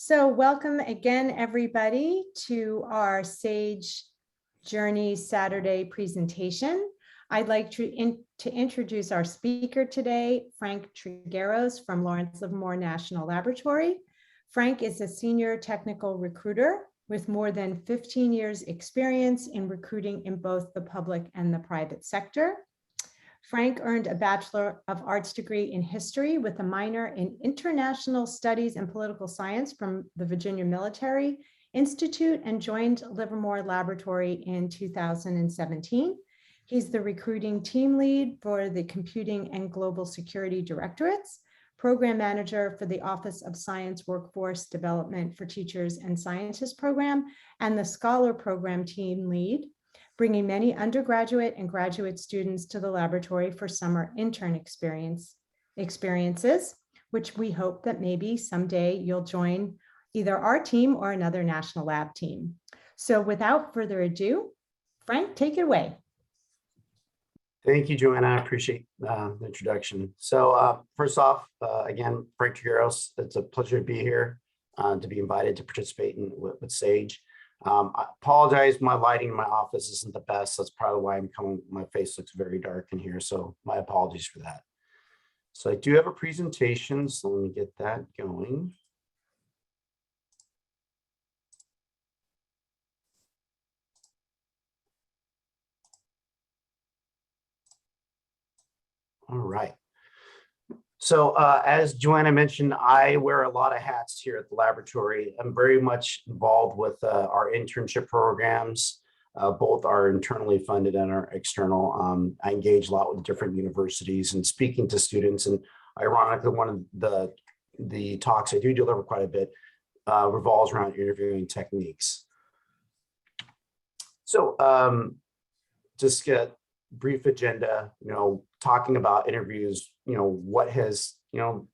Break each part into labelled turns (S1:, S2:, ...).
S1: So welcome again, everybody, to our Sage Journey Saturday presentation. I'd like to introduce our speaker today, Frank Garros from Lawrence Livermore National Laboratory. Frank is a senior technical recruiter with more than 15 years experience in recruiting in both the public and the private sector. Frank earned a Bachelor of Arts degree in history with a minor in international studies and political science from the Virginia Military Institute and joined Livermore Laboratory in 2017. He's the recruiting team lead for the Computing and Global Security Directorates, program manager for the Office of Science Workforce Development for Teachers and Scientists program, and the Scholar program team lead, bringing many undergraduate and graduate students to the laboratory for summer intern experiences, which we hope that maybe someday you'll join either our team or another national lab team. So without further ado, Frank, take it away.
S2: Thank you, Joanna. I appreciate the introduction. So first off, again, Frank Garros, it's a pleasure to be here, to be invited to participate with Sage. I apologize, my lighting in my office isn't the best. That's probably why my face looks very dark in here. So my apologies for that. So I do have a presentation, so let me get that going. All right. So as Joanna mentioned, I wear a lot of hats here at the laboratory. I'm very much involved with our internship programs. Both are internally funded and are external. I engage a lot with different universities and speaking to students. And ironically, one of the talks I do deliver quite a bit revolves around interviewing techniques. So just get a brief agenda, talking about interviews, what has,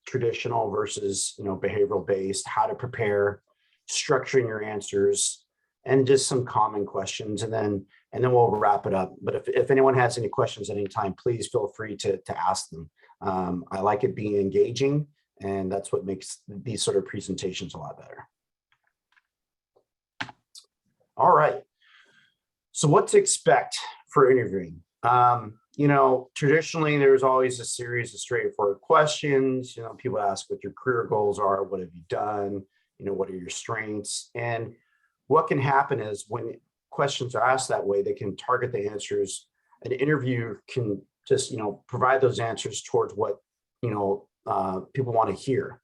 S2: traditional versus, behavioral based, how to prepare, structuring your answers, and just some common questions. And then we'll wrap it up. But if anyone has any questions at any time, please feel free to ask them. I like it being engaging, and that's what makes these sort of presentations a lot better. All right. So what to expect for interviewing? Traditionally, there's always a series of straightforward questions. People ask what your career goals are, what have you done, what are your strengths? And what can happen is when questions are asked that way, they can target the answers. An interview can just, provide those answers towards what, people want to hear.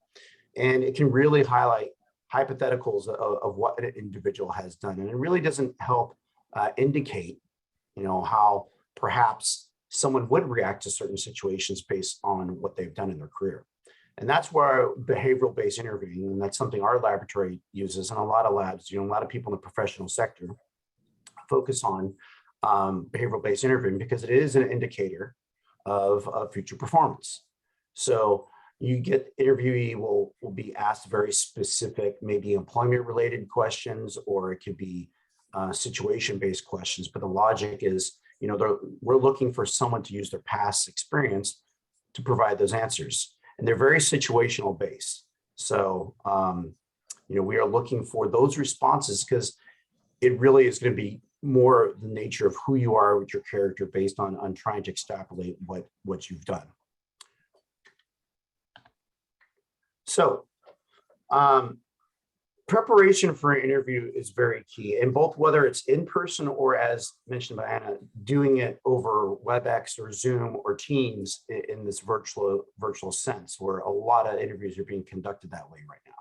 S2: And it can really highlight hypotheticals of what an individual has done. And it really doesn't help indicate, how perhaps someone would react to certain situations based on what they've done in their career. And that's where behavioral-based interviewing, and that's something our laboratory uses, and a lot of labs, a lot of people in the professional sector focus on behavioral-based interviewing because it is an indicator of future performance. So you get interviewee will be asked very specific, maybe employment-related questions, or it could be situation-based questions. But the logic is, we're looking for someone to use their past experience to provide those answers. And they're very situational based. So, we are looking for those responses because it really is going to be more the nature of who you are with your character based on trying to extrapolate what you've done. So, preparation for an interview is very key, and both whether it's in person or, as mentioned by Anna, doing it over WebEx or Zoom or Teams in this virtual sense, where a lot of interviews are being conducted that way right now.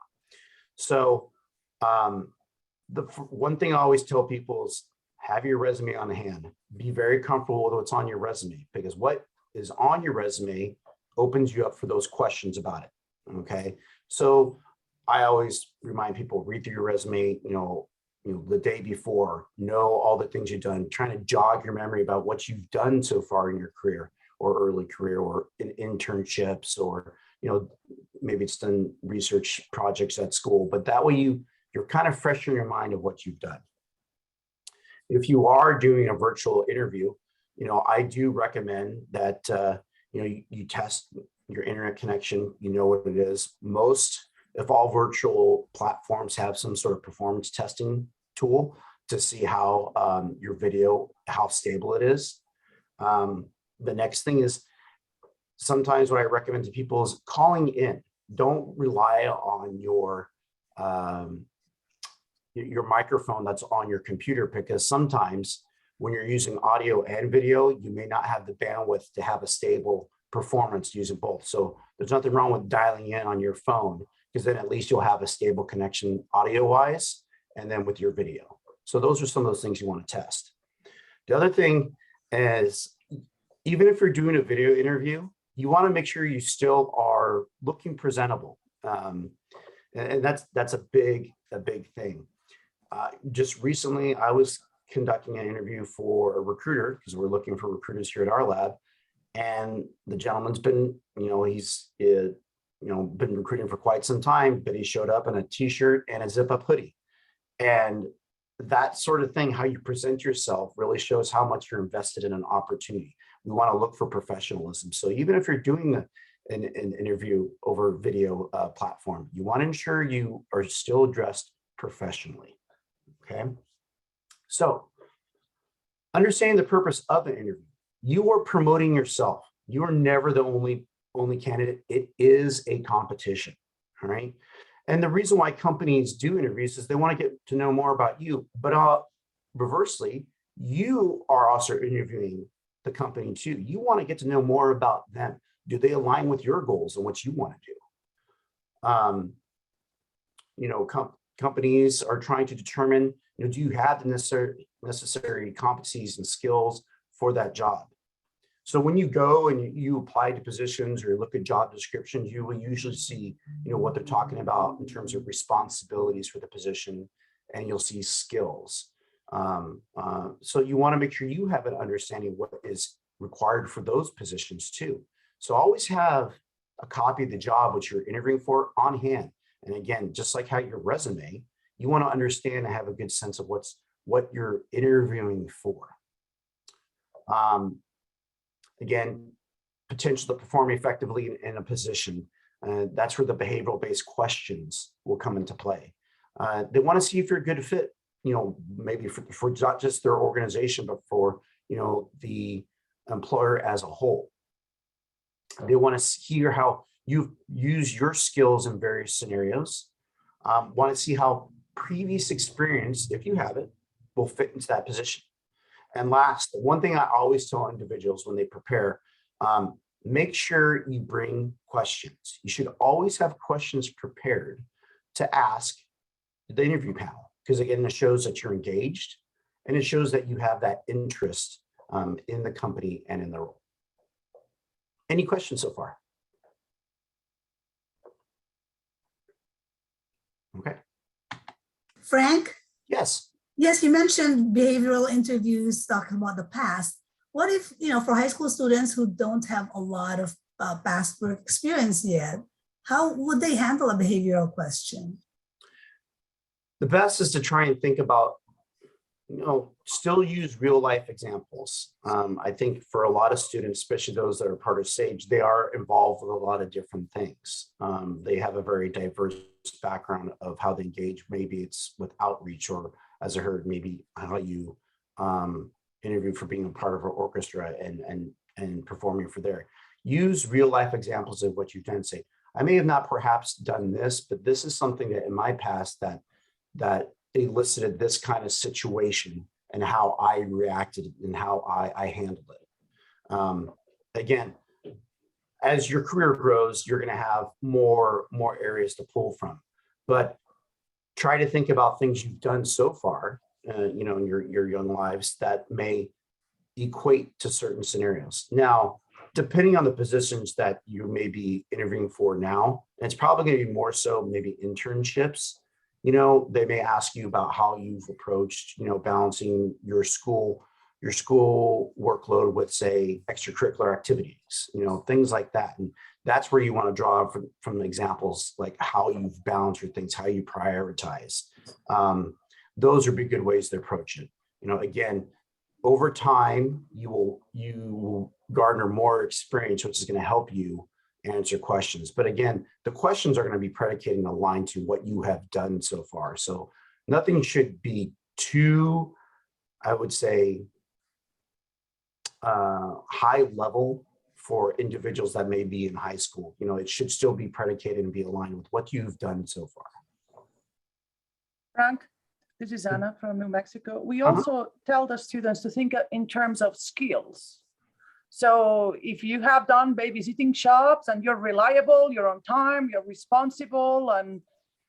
S2: So the one thing I always tell people is have your resume on hand. Be very comfortable with what's on your resume, because what is on your resume opens you up for those questions about it. Okay, so I always remind people, read through your resume, the day before, know all the things you've done, trying to jog your memory about what you've done so far in your career or early career or in internships, or, maybe it's done research projects at school, but that way you're kind of fresh in your mind of what you've done. If you are doing a virtual interview, I do recommend that, you test your internet connection, what it is. Most if all virtual platforms have some sort of performance testing tool to see how your video, how stable it is. The next thing is, sometimes what I recommend to people is calling in. Don't rely on your microphone that's on your computer, because sometimes when you're using audio and video, you may not have the bandwidth to have a stable performance using both. So there's nothing wrong with dialing in on your phone, because then at least you'll have a stable connection audio wise, and then with your video. So those are some of those things you want to test. The other thing is, even if you're doing a video interview, you want to make sure you still are looking presentable. And that's a big thing. Just recently, I was conducting an interview for a recruiter, because we're looking for recruiters here at our lab. And the gentleman's been, he's been recruiting for quite some time, but he showed up in a t-shirt and a zip-up hoodie. And that sort of thing, how you present yourself, really shows how much you're invested in an opportunity. We want to look for professionalism. So even if you're doing an interview over video platform, you want to ensure you are still dressed professionally. Okay. So understanding the purpose of an interview, you are promoting yourself. You are never the only candidate. It is a competition. All right. And the reason why companies do interviews is they want to get to know more about you. But reversely, you are also interviewing the company too. You want to get to know more about them. Do they align with your goals and what you want to do? Companies are trying to determine, do you have the necessary competencies and skills for that job? So when you go and you apply to positions or look at job descriptions, you will usually see, what they're talking about in terms of responsibilities for the position, and you'll see skills. So you want to make sure you have an understanding of what is required for those positions too. So always have a copy of the job which you're interviewing for on hand. And again, just like how your resume, you want to understand and have a good sense of what you're interviewing for. Again, potential to perform effectively in a position. That's where the behavioral-based questions will come into play. They want to see if you're a good fit, maybe for not just their organization, but for, the employer as a whole. They want to hear how you use your skills in various scenarios. Want to see how previous experience, if you have it, will fit into that position. And last, one thing I always tell individuals when they prepare, make sure you bring questions. You should always have questions prepared to ask the interview panel, because again, it shows that you're engaged and it shows that you have that interest in the company and in the role. Any questions so far? Okay.
S3: Frank?
S2: Yes.
S3: Yes, you mentioned behavioral interviews talking about the past. What if, for high school students who don't have a lot of past work experience yet, how would they handle a behavioral question?
S2: The best is to try and think about, still use real life examples. I think for a lot of students, especially those that are part of SAGE, they are involved with a lot of different things. They have a very diverse background of how they engage. Maybe it's with outreach, or as I heard, maybe how you interview for being a part of an orchestra and performing for there. Use real life examples of what you've done. Say, I may have not perhaps done this, but this is something that in my past that elicited this kind of situation and how I reacted and how I handled it. Again, as your career grows, you're going to have more areas to pull from, but try to think about things you've done so far, in your young lives that may equate to certain scenarios. Now, depending on the positions that you may be interviewing for now, and it's probably going to be more so maybe internships. They may ask you about how you've approached, balancing your school workload with, say, extracurricular activities, things like that. And that's where you want to draw from examples like how you've balanced your things, how you prioritize. Those would be good ways to approach it. Again, over time, you will garner more experience, which is going to help you answer questions. But again, the questions are going to be predicated and aligned to what you have done so far. So nothing should be too, I would say, high level for individuals that may be in high school. You know, it should still be predicated and be aligned with what you've done so far.
S4: Frank, this is Anna from New Mexico. We also tell the students to think in terms of skills. So if you have done babysitting jobs and you're reliable, you're on time, you're responsible, and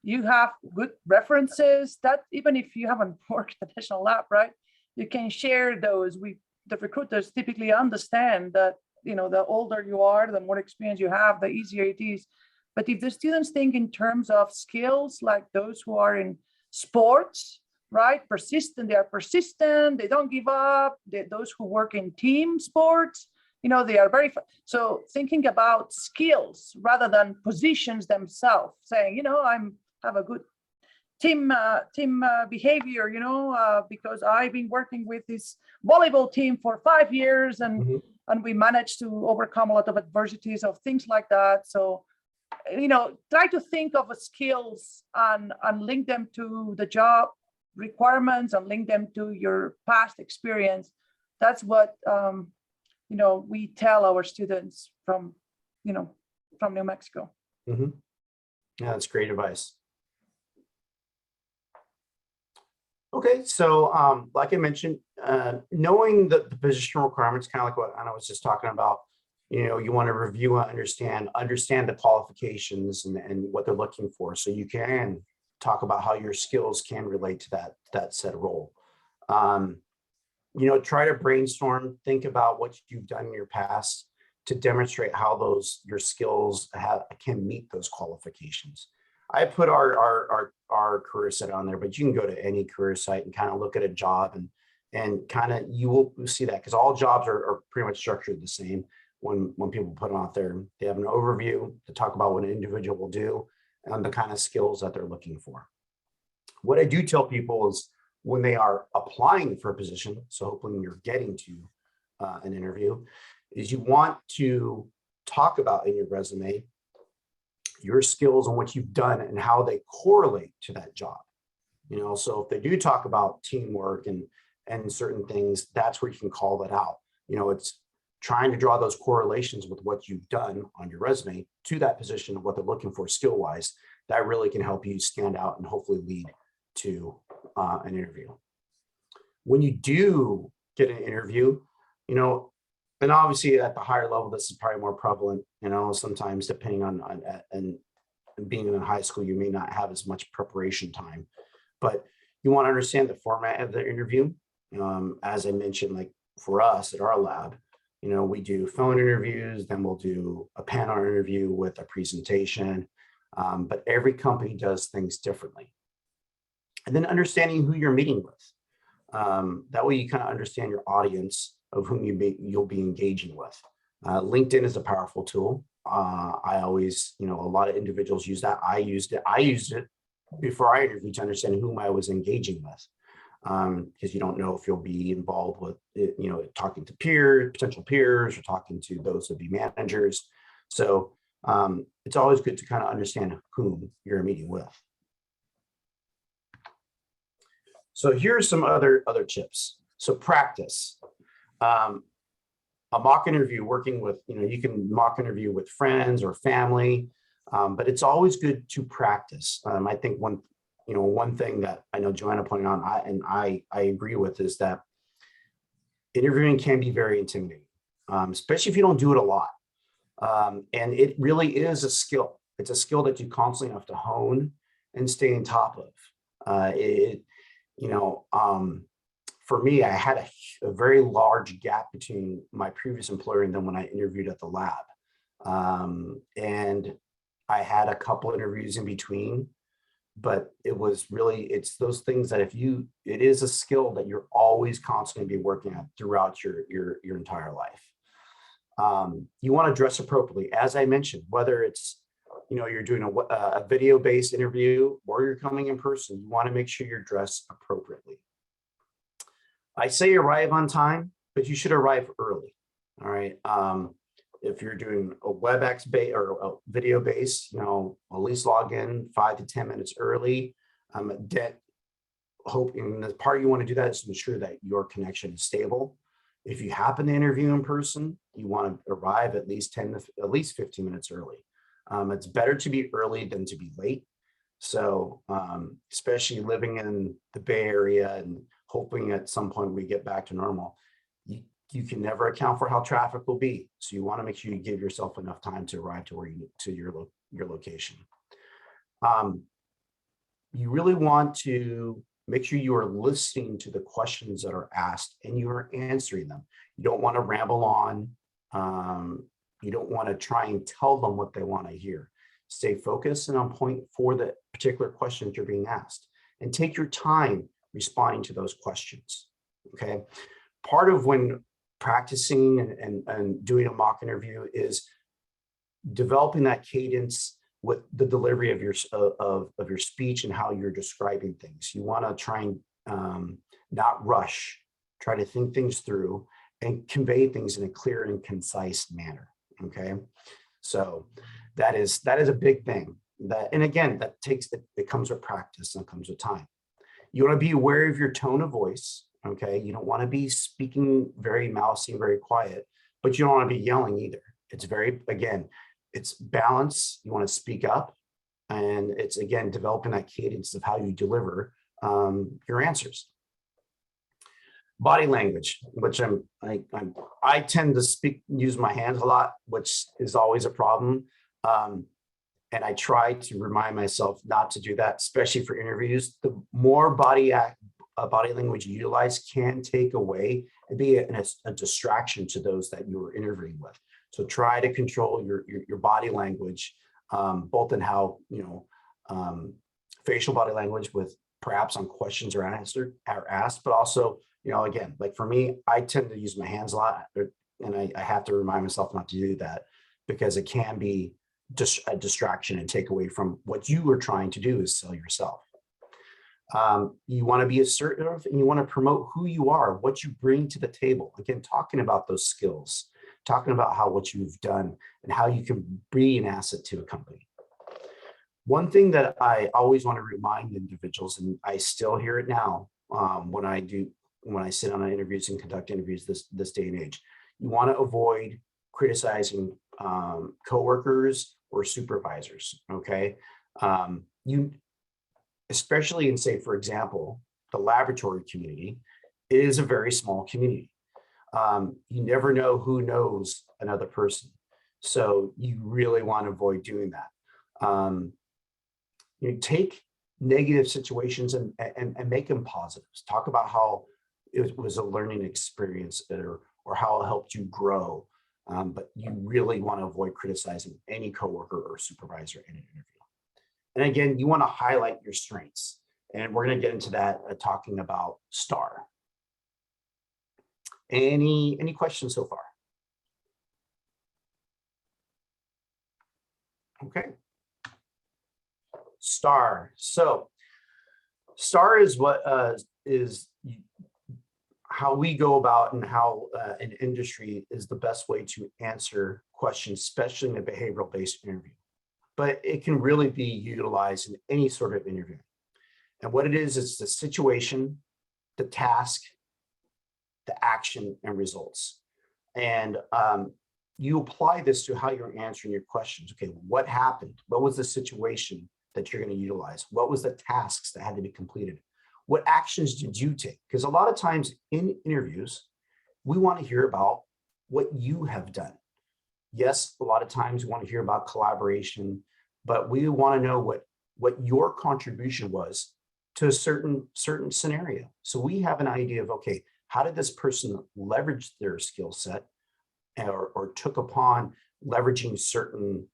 S4: you have good references, that even if you haven't worked at the national lab, right, you can share those. The recruiters typically understand that, you know, the older you are, the more experience you have, the easier it is. But if the students think in terms of skills, like those who are in sports, right, persistent, they are persistent, they don't give up, those who work in team sports, you know, they are very, so thinking about skills rather than positions themselves, saying, you know, have a good team behavior, you know, because I've been working with this volleyball team for 5 years, and and we managed to overcome a lot of adversities of things like that. So, you know, try to think of skills and link them to the job requirements and link them to your past experience. That's what you know, we tell our students from, you know, from New Mexico.
S2: Yeah, that's great advice. Okay, so like I mentioned, knowing the position requirements, kind of like what Anna was just talking about, you know, you want to review and understand the qualifications and what they're looking for, so you can talk about how your skills can relate to that said role. You know, try to brainstorm, think about what you've done in your past to demonstrate how your skills can meet those qualifications. I put our career site on there, but you can go to any career site and kind of look at a job and kind of, you will see that, because all jobs are pretty much structured the same. When people put on there, they have an overview to talk about what an individual will do and the kind of skills that they're looking for. What I do tell people is when they are applying for a position, so hopefully when you're getting to an interview, is you want to talk about in your resume your skills and what you've done and how they correlate to that job. You know, so if they do talk about teamwork and certain things, that's where you can call that out. You know, it's trying to draw those correlations with what you've done on your resume to that position of what they're looking for skill-wise. That really can help you stand out and hopefully lead to an interview. When you do get an interview, you know, and obviously at the higher level, this is probably more prevalent, you know, sometimes depending on and being in high school, you may not have as much preparation time, but you want to understand the format of the interview. As I mentioned, like for us at our lab, you know, we do phone interviews, then we'll do a panel interview with a presentation, but every company does things differently. And then understanding who you're meeting with. That way you kind of understand your audience of whom you'll be engaging with. LinkedIn is a powerful tool. I always, you know, a lot of individuals use that. I used it before I interviewed to understand whom I was engaging with. Because you don't know if you'll be involved with, you know, talking to potential peers, or talking to those that be managers. So it's always good to kind of understand whom you're meeting with. So here's some other tips. So practice. A mock interview, working with, you know, you can mock interview with friends or family, but it's always good to practice. I think one thing that I know Joanna pointed out, and I agree with, is that interviewing can be very intimidating, especially if you don't do it a lot. And it really is a skill. It's a skill that you constantly have to hone and stay on top of. For me, I had a very large gap between my previous employer and then when I interviewed at the lab. And I had a couple interviews in between, but it's those things that it is a skill that you're always constantly be working at throughout your entire life. You want to dress appropriately, as I mentioned, whether it's, you know, you're doing a video-based interview or you're coming in person, you want to make sure you're dressed appropriately. I say arrive on time, but you should arrive early. All right. If you're doing a WebEx base or a video base, you know, at least log in 5 to 10 minutes early. Hoping the part you want to do that is to ensure that your connection is stable. If you happen to interview in person, you want to arrive at least 15 minutes early. It's better to be early than to be late. So especially living in the Bay Area and hoping at some point we get back to normal, you can never account for how traffic will be. So you want to make sure you give yourself enough time to arrive to where your location. You really want to make sure you are listening to the questions that are asked and you are answering them. You don't want to ramble on. You don't want to try and tell them what they want to hear. Stay focused and on point for the particular questions you're being asked, and take your time responding to those questions. Okay. Part of when practicing and doing a mock interview is developing that cadence with the delivery of your speech and how you're describing things. You want to try and not rush, try to think things through and convey things in a clear and concise manner. Okay, so that is a big thing. And again, it comes with practice and comes with time. You want to be aware of your tone of voice. Okay, you don't want to be speaking very mousy, very quiet, but you don't want to be yelling either. It's balance. You want to speak up, and it's again developing that cadence of how you deliver your answers. Body language, which I tend to use my hands a lot, which is always a problem, and I try to remind myself not to do that, especially for interviews. The more body language you utilize can take away and be a distraction to those that you are interviewing with. So try to control your body language, both in how, facial body language with perhaps on questions are asked, but also, again, like for me, I tend to use my hands a lot, and I have to remind myself not to do that because it can be just a distraction and take away from what you are trying to do is sell yourself. You want to be assertive and you want to promote who you are, what you bring to the table. Again, talking about those skills, talking about what you've done and how you can be an asset to a company. One thing that I always want to remind individuals, and I still hear it now when I sit on interviews and conduct interviews this day and age, you want to avoid criticizing coworkers or supervisors. Okay, especially in, say, for example, the laboratory community, it is a very small community. You never know who knows another person. So you really want to avoid doing that. You take negative situations and make them positives. Talk about how it was a learning experience or how it helped you grow. But you really want to avoid criticizing any coworker or supervisor in an interview. And again, you want to highlight your strengths. And we're going to get into that talking about STAR. Any questions so far? Okay. STAR. So STAR is what is how we go about and how an industry is the best way to answer questions, especially in a behavioral-based interview. But it can really be utilized in any sort of interview. And what it is the situation, the task, the action, and results. And you apply this to how you're answering your questions. Okay, what happened? What was the situation that you're going to utilize? What was the tasks that had to be completed? What actions did you take? Because a lot of times in interviews, we want to hear about what you have done. Yes, a lot of times we want to hear about collaboration, but we want to know what your contribution was to a certain scenario. So we have an idea of, okay, how did this person leverage their skill set or took upon leveraging certain,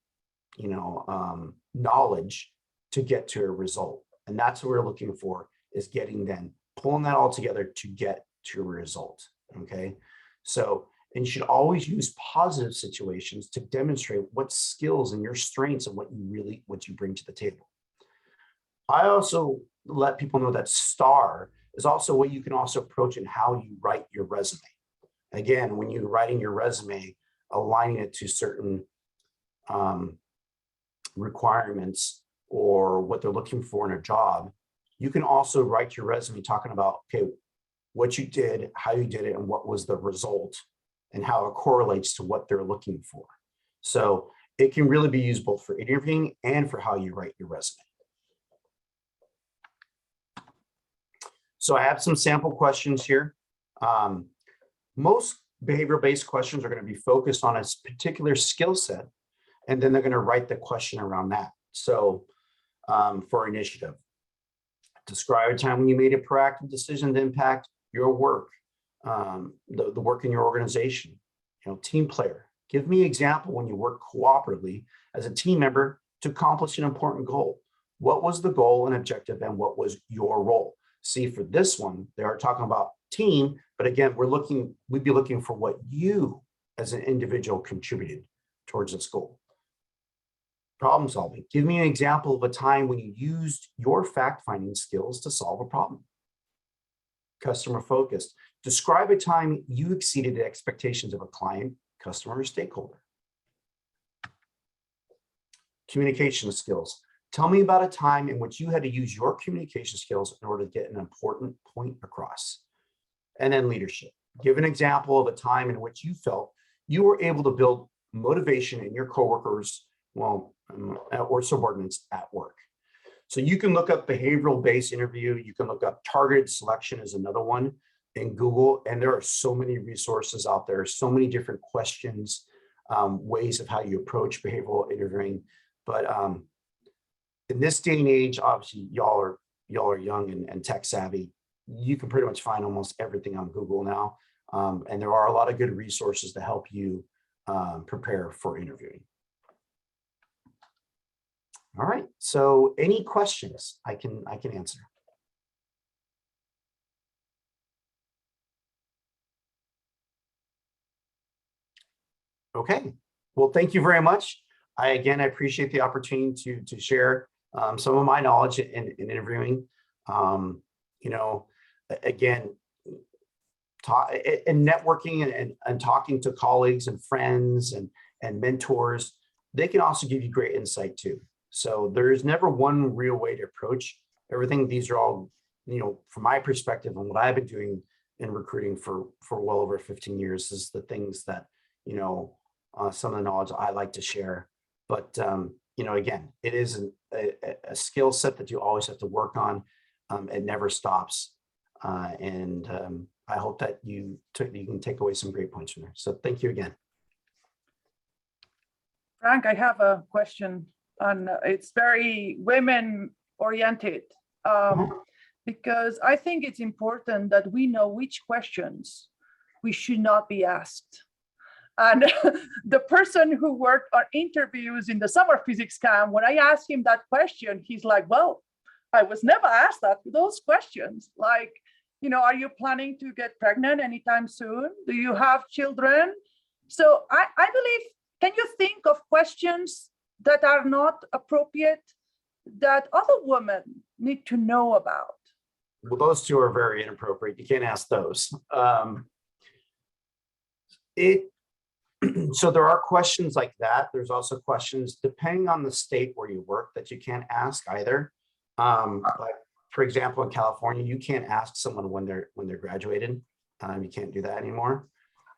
S2: knowledge to get to a result? And that's what we're looking for, is pulling that all together to get to a result. Okay. So, and you should always use positive situations to demonstrate what skills and your strengths and what you bring to the table. I also let people know that STAR is also what you can also approach in how you write your resume. Again, when you're writing your resume, aligning it to certain requirements or what they're looking for in a job, you can also write your resume talking about, okay, what you did, how you did it, and what was the result, and how it correlates to what they're looking for. So it can really be used both for interviewing and for how you write your resume. So I have some sample questions here. Most behavioral-based questions are going to be focused on a particular skill set, and then they're going to write the question around that. So for initiative, describe a time when you made a proactive decision to impact your work, the work in your organization. Team player, give me an example when you work cooperatively as a team member to accomplish an important goal. What was the goal and objective, and what was your role? See, for this one, they are talking about team, but again, we'd be looking for what you as an individual contributed towards this goal. Problem solving, give me an example of a time when you used your fact-finding skills to solve a problem. Customer focused, describe a time you exceeded the expectations of a client, customer, or stakeholder. Communication skills, tell me about a time in which you had to use your communication skills in order to get an important point across. And then leadership, give an example of a time in which you felt you were able to build motivation in your coworkers, or subordinates at work. So you can look up behavioral-based interview. You can look up targeted selection as another one in Google. And there are so many resources out there, so many different questions, ways of how you approach behavioral interviewing. But in this day and age, obviously, y'all are young and tech savvy. You can pretty much find almost everything on Google now. And there are a lot of good resources to help you prepare for interviewing. All right, so any questions I can answer. Okay, well, thank you very much. I appreciate the opportunity to share some of my knowledge in interviewing. Again, and networking and talking to colleagues and friends and mentors, they can also give you great insight too. So there is never one real way to approach everything. These are all, from my perspective and what I've been doing in recruiting for well over 15 years is the things that, some of the knowledge I like to share. But, again, it is a skill set that you always have to work on. It never stops. And I hope that you can take away some great points from there. So thank you again.
S4: Frank, I have a question. And it's very women oriented because I think it's important that we know which questions we should not be asked. And the person who worked on interviews in the summer physics camp, when I asked him that question, he's like, well, I was never asked those questions. Like, are you planning to get pregnant anytime soon? Do you have children? So I believe, can you think of questions that are not appropriate that other women need to know about?
S2: Well, those two are very inappropriate. You can't ask those. So there are questions like that. There's also questions depending on the state where you work that you can't ask either. Like, for example, in California, you can't ask someone when they're graduated. You can't do that anymore.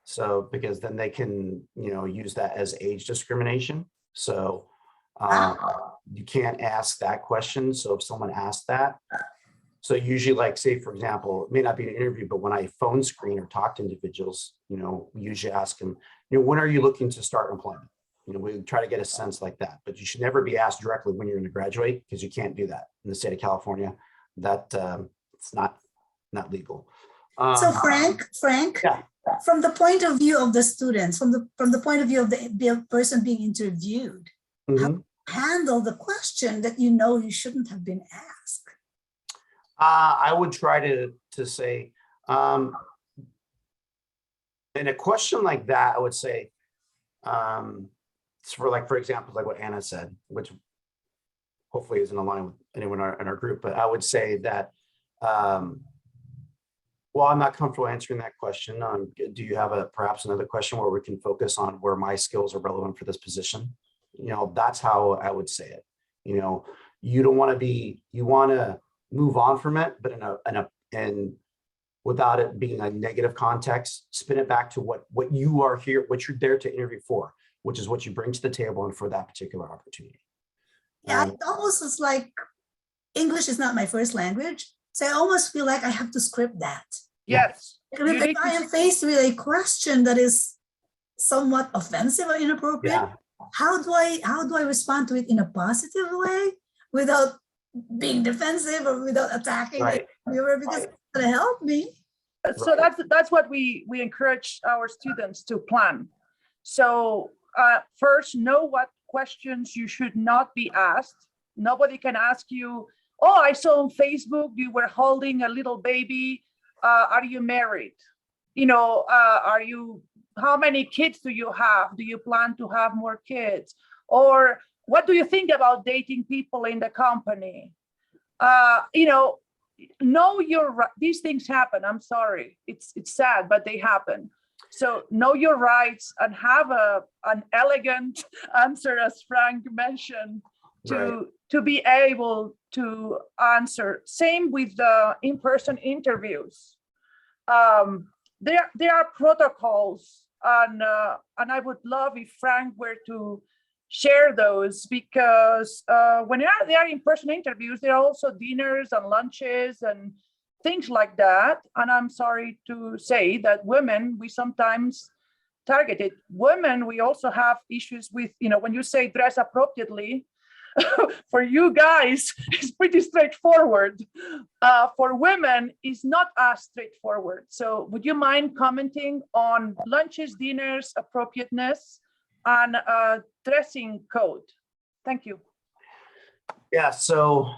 S2: So because then they can use that as age discrimination. So you can't ask that question. So if someone asks that, so usually, like, say, for example, it may not be an interview, but when I phone screen or talk to individuals, we usually ask them, when are you looking to start employment? We try to get a sense like that, but you should never be asked directly when you're going to graduate, because you can't do that in the state of California. That it's not legal.
S3: So Frank,
S2: yeah.
S3: From the point of view of the students, from the point of view of the person being interviewed, how handle the question that you shouldn't have been asked?
S2: I would try to say, in a question like that, I would say, for example, like what Anna said, which hopefully isn't aligned with anyone in our group, but I would say that Well, I'm not comfortable answering that question. Do you have perhaps another question where we can focus on where my skills are relevant for this position? That's how I would say it. You don't want to you want to move on from it, but and without it being a negative context, spin it back to what you are here, what you're there to interview for, which is what you bring to the table and for that particular opportunity.
S3: Yeah, it almost is like English is not my first language. So I almost feel like I have to script that.
S4: Yes.
S3: If I am faced with a question that is somewhat offensive or inappropriate, how do I respond to it in a positive way without being defensive or without attacking the viewer, because it's going to help me.
S4: So that's what we encourage our students to plan. So first, know what questions you should not be asked. Nobody can ask you, oh, I saw on Facebook you were holding a little baby. Are you married? How many kids do you have? Do you plan to have more kids? Or what do you think about dating people in the company? Know these things happen. I'm sorry. It's sad, but they happen. So know your rights and have an elegant answer, as Frank mentioned, to be able to answer. Same with the in-person interviews. There are protocols, and I would love if Frank were to share those, because when there are in-person interviews, there are also dinners and lunches and things like that. And I'm sorry to say that women, we sometimes targeted. Women, we also have issues with, when you say dress appropriately, for you guys, it's pretty straightforward. For women, it's not as straightforward. So would you mind commenting on lunches, dinners, appropriateness, and dressing code? Thank you.
S2: Yeah, so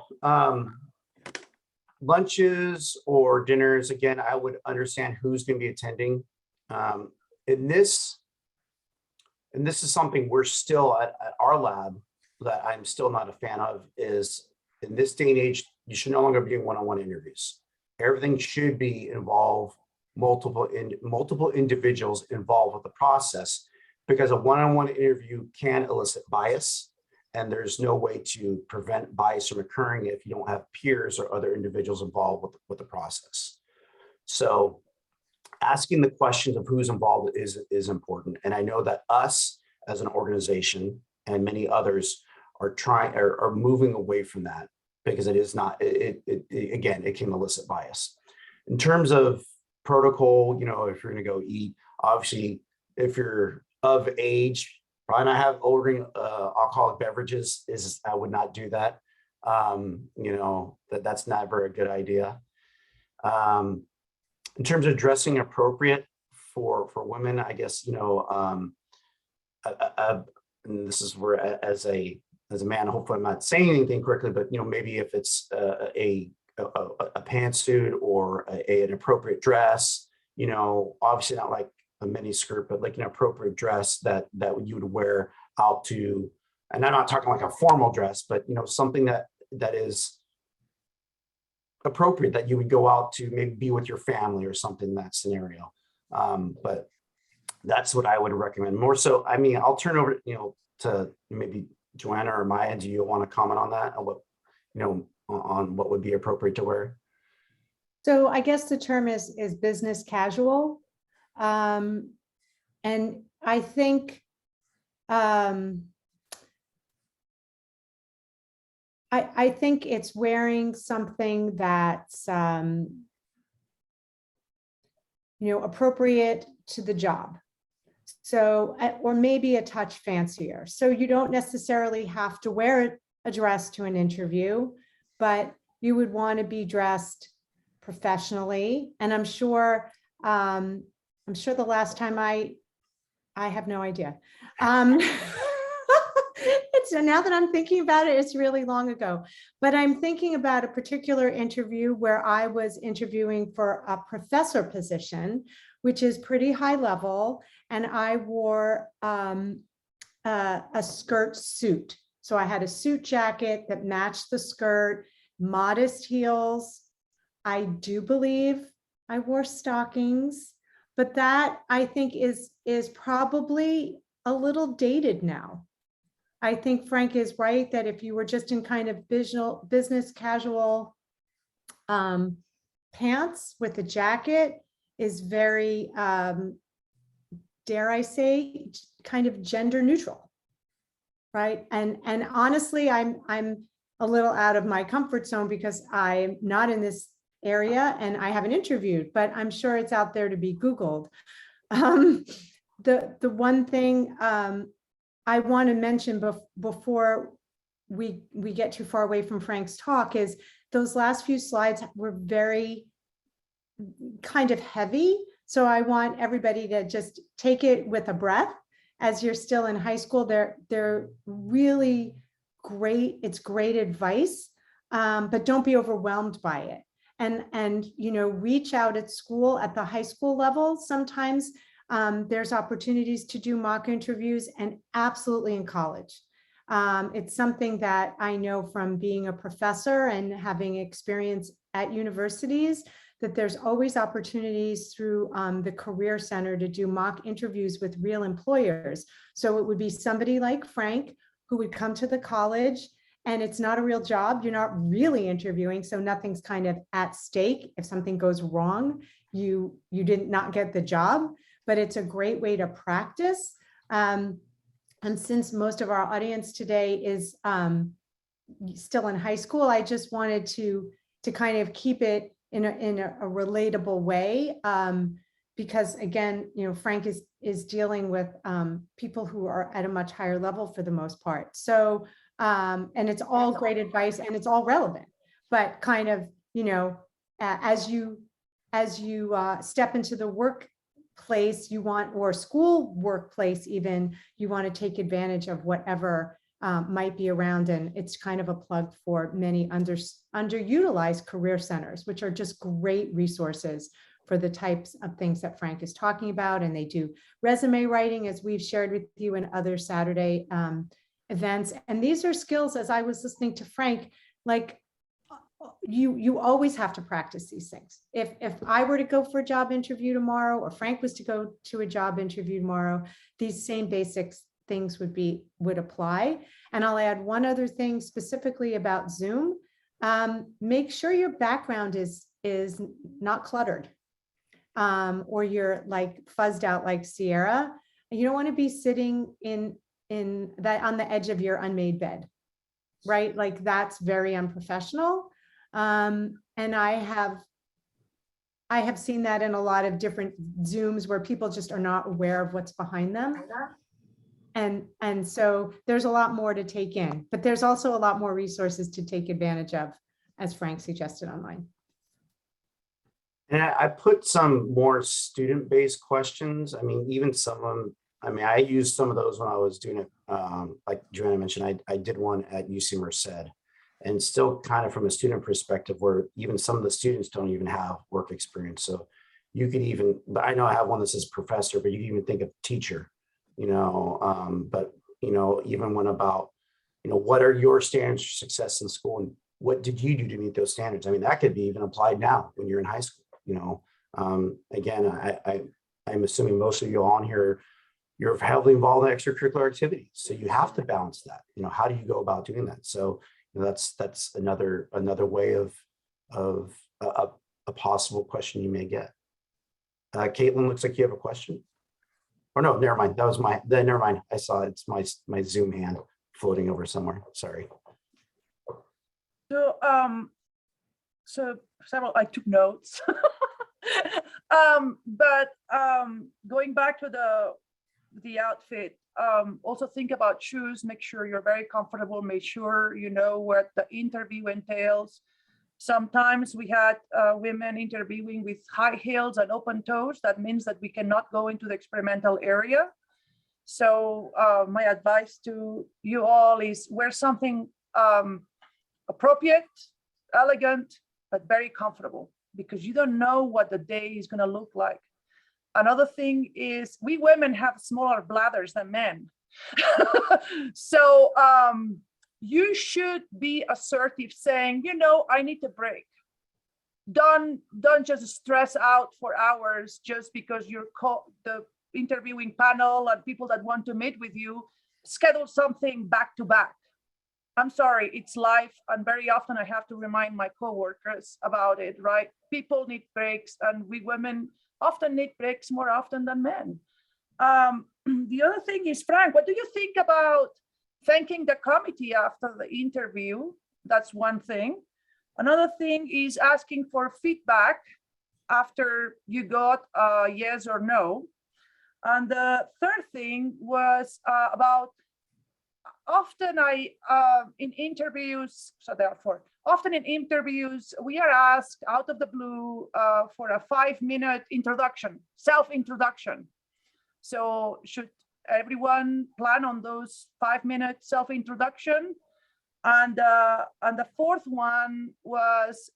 S2: lunches or dinners, again, I would understand who's going to be attending. And this is something we're still at our lab that I'm still not a fan of, is in this day and age, you should no longer be doing one-on-one interviews. Everything should be involve multiple individuals involved with the process, because a one-on-one interview can elicit bias, and there's no way to prevent bias from occurring if you don't have peers or other individuals involved with the process. So asking the questions of who's involved is important. And I know that us as an organization and many others are moving away from that, because it is not, again, it can elicit bias. In terms of protocol, if you're going to go eat, obviously, if you're of age, probably not have ordering alcoholic beverages, I would not do that. That's not a very good idea. In terms of dressing appropriate for women, I guess, and this is where as a man, hopefully I'm not saying anything correctly, but maybe if it's a pantsuit or an appropriate dress, obviously not like a mini skirt, but like an appropriate dress that you would wear out to, and I'm not talking like a formal dress, but something that is appropriate, that you would go out to maybe be with your family or something in that scenario. But that's what I would recommend more so. I mean, I'll turn over, to maybe Joanna or Maya. Do you want to comment on that? On what would be appropriate to wear?
S1: So I guess the term is business casual. And I think I think it's wearing something that's appropriate to the job. So, or maybe a touch fancier. So you don't necessarily have to wear a dress to an interview, but you would want to be dressed professionally. And I'm sure the last time I have no idea. Now that I'm thinking about it, it's really long ago, but I'm thinking about a particular interview where I was interviewing for a professor position, which is pretty high level. And I wore a skirt suit. So I had a suit jacket that matched the skirt, modest heels. I do believe I wore stockings, but that I think is probably a little dated now. I think Frank is right that if you were just in kind of business casual pants with a jacket is very, dare I say, kind of gender neutral, right? And honestly, I'm a little out of my comfort zone because I'm not in this area and I haven't interviewed, but I'm sure it's out there to be Googled. The one thing I want to mention before we get too far away from Frank's talk is those last few slides were very kind of heavy. So I want everybody to just take it with a breath as you're still in high school. They're really great. It's great advice, but don't be overwhelmed by it. And you know, reach out at school at the high school level. Sometimes there's opportunities to do mock interviews, and absolutely in college. It's something that I know from being a professor and having experience at universities, that there's always opportunities through the Career Center to do mock interviews with real employers. So it would be somebody like Frank who would come to the college, and it's not a real job. You're not really interviewing, so nothing's kind of at stake. If something goes wrong, you did not get the job, but it's a great way to practice. And since most of our audience today is still in high school, I just wanted to kind of keep it in a relatable way, because again, you know, Frank is dealing with people who are at a much higher level for the most part. So, and it's all great advice and it's all relevant, but kind of, you know, as you step into the workplace you want, or school workplace even, you want to take advantage of whatever might be around. And it's kind of a plug for many underutilized career centers, which are just great resources for the types of things that Frank is talking about. And they do resume writing, as we've shared with you in other Saturday events. And these are skills, as I was listening to Frank, like you always have to practice these things. If I were to go for a job interview tomorrow, or Frank was to go to a job interview tomorrow, these same basics things would apply. And I'll add one other thing specifically about Zoom. Make sure your background is not cluttered, or you're like fuzzed out like Sierra. You don't want to be sitting in that on the edge of your unmade bed, right? Like that's very unprofessional. And I have seen that in a lot of different Zooms where people just are not aware of what's behind them. And so there's a lot more to take in, but there's also a lot more resources to take advantage of, as Frank suggested online.
S2: And I put some more student-based questions. I mean, even some of them, I mean, I used some of those when I was doing it. Like Joanna mentioned, I did one at UC Merced, and still kind of from a student perspective, where even some of the students don't even have work experience. So you could even, but I know I have one that says professor, but you can even think of teacher, you know, but, you know, even one about, you know, what are your standards for success in school, and what did you do to meet those standards? I mean, that could be even applied now when you're in high school, you know. Again, I'm assuming most of you on here, you're heavily involved in extracurricular activities. So you have to balance that. You know, how do you go about doing that? So you know, that's another way of a possible question you may get. Caitlin, looks like you have a question. Or no, never mind. That was never mind. I saw it's my Zoom hand floating over somewhere. Sorry.
S4: So several, I took notes. But going back to the outfit, also think about shoes. Make sure you're very comfortable. Make sure you know what the interview entails. Sometimes we had women interviewing with high heels and open toes. That means that we cannot go into the experimental area. So my advice to you all is wear something appropriate, elegant, but very comfortable, because you don't know what the day is going to look like. Another thing is we women have smaller bladders than men. So you should be assertive, saying, you know, I need a break. don't just stress out for hours just because you're the interviewing panel and people that want to meet with you. Schedule something back to back. I'm sorry, it's life, and very often I have to remind my coworkers about it, right? People need breaks, and we women often need breaks more often than men. The other thing is, Frank, what do you think about thanking the committee after the interview? That's one thing. Another thing is asking for feedback after you got a yes or no. And the third thing was about often in interviews, so therefore, often in interviews, we are asked out of the blue for a 5-minute introduction, self-introduction. So should everyone plan on those 5-minute self-introduction? And the fourth one was,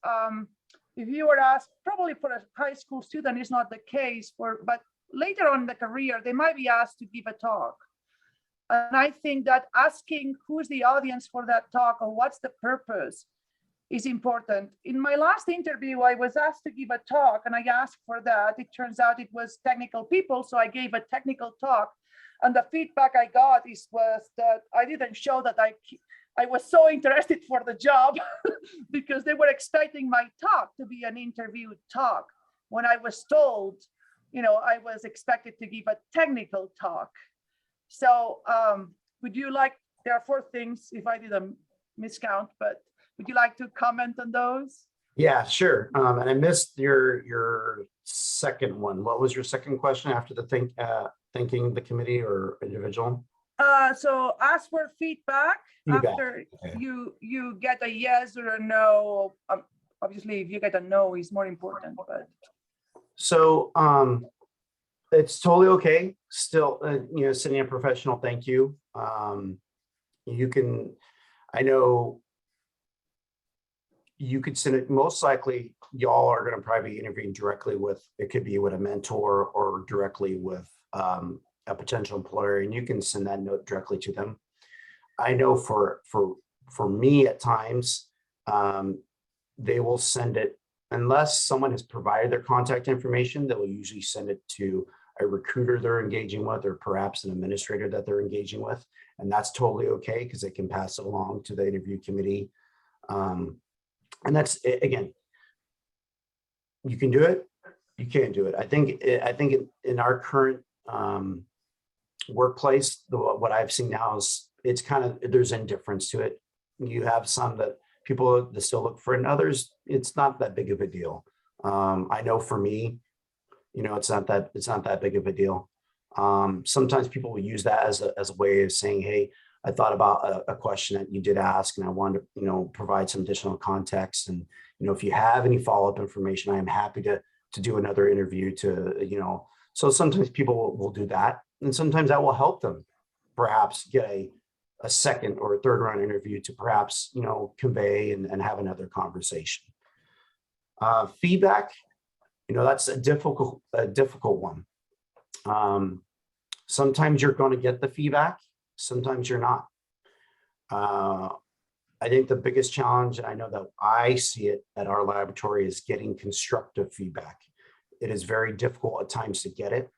S4: if you were asked, probably for a high school student is not the case, but later on in the career, they might be asked to give a talk. And I think that asking who's the audience for that talk or what's the purpose is important. In my last interview, I was asked to give a talk and I asked for that. It turns out it was technical people, so I gave a technical talk. And the feedback I got was that I didn't show that I was so interested for the job because they were expecting my talk to be an interview talk. When I was told, I was expected to give a technical talk. So would you like, there are 4 things if I didn't miscount, but would you like to comment on those?
S2: Yeah, sure. And I missed your second one. What was your second question after the thanking the committee or individual?
S4: So ask for feedback after
S2: okay.
S4: you get a yes or a no. Obviously, if you get a no, is more important. But
S2: so it's totally okay. Still, sending a professional thank you. You can, I know. You could send it, most likely y'all are going to probably be interviewing directly with, it could be with a mentor or directly with a potential employer, and you can send that note directly to them. I know for me at times, they will send it, unless someone has provided their contact information, they will usually send it to a recruiter they're engaging with, or perhaps an administrator that they're engaging with. And that's totally okay, because they can pass it along to the interview committee. And that's, again, you can do it, you can't do it. I think in our current workplace, what I've seen now is it's kind of, there's indifference to it. You have some that people that still look for, and others, it's not that big of a deal. I know for me, it's not that big of a deal. Sometimes people will use that as a way of saying, hey, I thought about a question that you did ask, and I wanted to, provide some additional context. And, if you have any follow-up information, I am happy to do another interview so sometimes people will do that. And sometimes that will help them perhaps get a second or a third round interview to perhaps, convey and have another conversation. Feedback, that's a difficult one. Sometimes you're going to get the feedback. Sometimes you're not. I think the biggest challenge, and I know that I see it at our laboratory, is getting constructive feedback. It is very difficult at times to get it.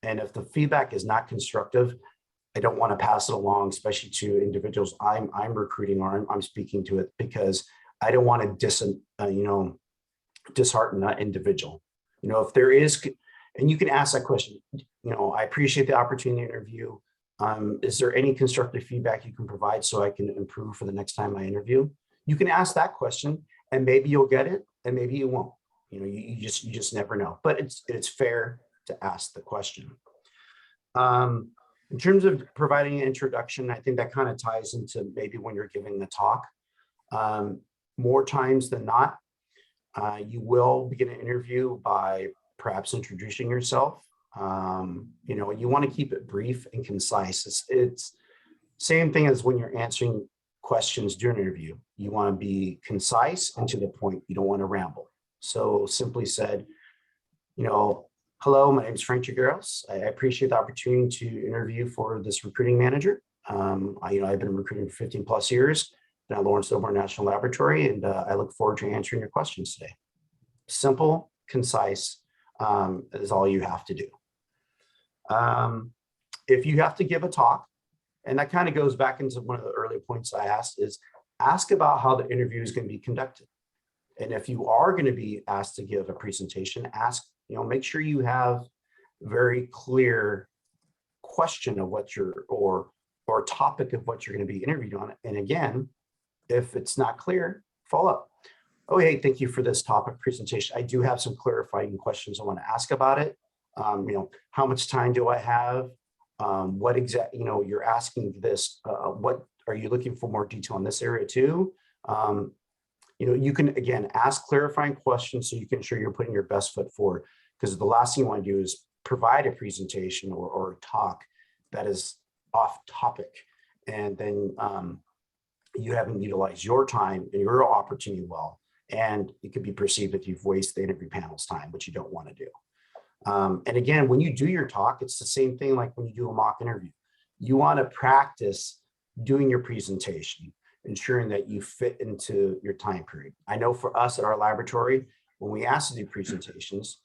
S2: And if the feedback is not constructive, I don't want to pass it along, especially to individuals I'm recruiting or I'm speaking to it, because I don't want to dishearten that individual. If there is, and you can ask that question, I appreciate the opportunity to interview. Is there any constructive feedback you can provide so I can improve for the next time I interview? You can ask that question, and maybe you'll get it, and maybe you won't. You just never know. But it's fair to ask the question. In terms of providing an introduction, I think that kind of ties into maybe when you're giving the talk. More times than not, you will begin an interview by perhaps introducing yourself. You want to keep it brief and concise. It's same thing as when you're answering questions during an interview. You want to be concise and to the point. You don't want to ramble. So simply said, hello, my name is Frank Garros. I appreciate the opportunity to interview for this recruiting manager. I've been recruiting for 15 plus years at Lawrence Livermore National Laboratory, and I look forward to answering your questions today. simple, concise is all you have to do. If you have to give a talk, and that kind of goes back into one of the earlier points I asked, is ask about how the interview is going to be conducted. And if you are going to be asked to give a presentation, ask, make sure you have very clear question of what you're, or topic of what you're going to be interviewed on. And again, if it's not clear, follow up. Oh, hey, thank you for this topic presentation. I do have some clarifying questions I want to ask about it. How much time do I have? What exact, you're asking this, what are you looking for more detail in this area too? You can, again, ask clarifying questions so you can ensure you're putting your best foot forward, because the last thing you want to do is provide a presentation or a talk that is off topic. And then you haven't utilized your time and your opportunity well. And it could be perceived that you've wasted the interview panel's time, which you don't want to do. And again, when you do your talk, it's the same thing like when you do a mock interview. You want to practice doing your presentation, ensuring that you fit into your time period. I know for us at our laboratory, when we ask to do presentations,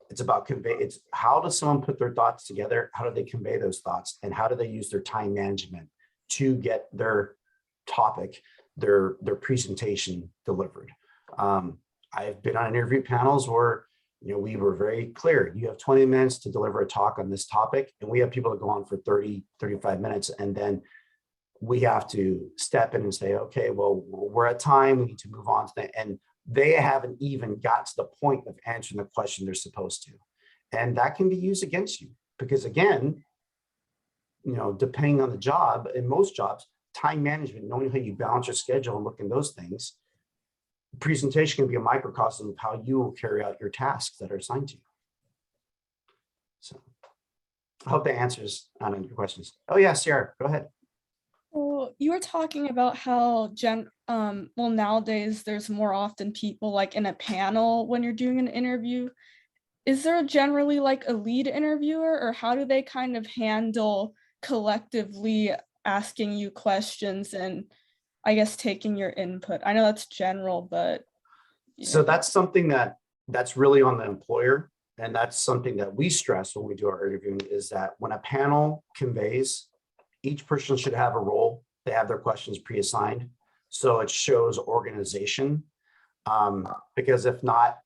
S2: it's about it's how does someone put their thoughts together? How do they convey those thoughts? And how do they use their time management to get their topic, their presentation delivered? I've been on interview panels where we were very clear. You have 20 minutes to deliver a talk on this topic. And we have people that go on for 30, 35 minutes. And then we have to step in and say, okay, well, we're at time. We need to move on to that. And they haven't even got to the point of answering the question they're supposed to. And that can be used against you because, again, depending on the job, in most jobs, time management, knowing how you balance your schedule and look in those things, presentation can be a microcosm of how you will carry out your tasks that are assigned to you. So I hope that answers your questions. Oh yeah, Sierra, go ahead.
S5: Well, you were talking about how nowadays there's more often people like in a panel when you're doing an interview. Is there generally like a lead interviewer, or how do they kind of handle collectively asking you questions and I guess taking your input? I know that's general, but
S2: so that's something that's really on the employer, and that's something that we stress when we do our interviewing, is that when a panel conveys, each person should have a role. They have their questions pre-assigned, so it shows organization. Because if not,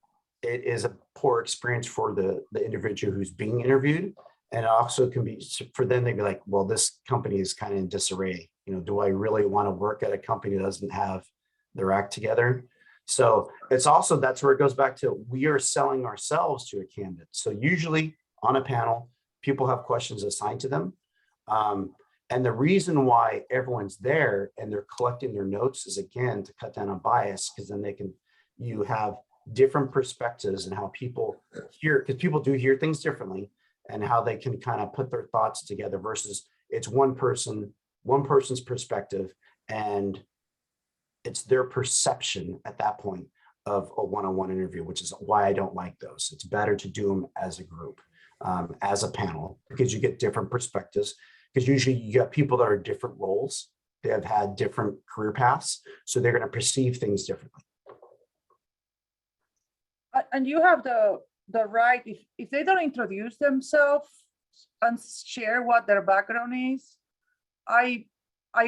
S2: it is a poor experience for the individual who's being interviewed, and it also can be for them. They'd be like, well, this company is kind of in disarray. Do I really want to work at a company that doesn't have their act together? So it's also, that's where it goes back to, we are selling ourselves to a candidate. So usually on a panel, people have questions assigned to them. And the reason why everyone's there and they're collecting their notes is, again, to cut down on bias, because then you have different perspectives and how people hear, because people do hear things differently, and how they can kind of put their thoughts together versus it's one person's perspective, and it's their perception at that point of a one-on-one interview, which is why I don't like those. It's better to do them as a group, as a panel, because you get different perspectives, because usually you get people that are different roles. They have had different career paths, so they're going to perceive things differently.
S4: And you have the right, if they don't introduce themselves and share what their background is, I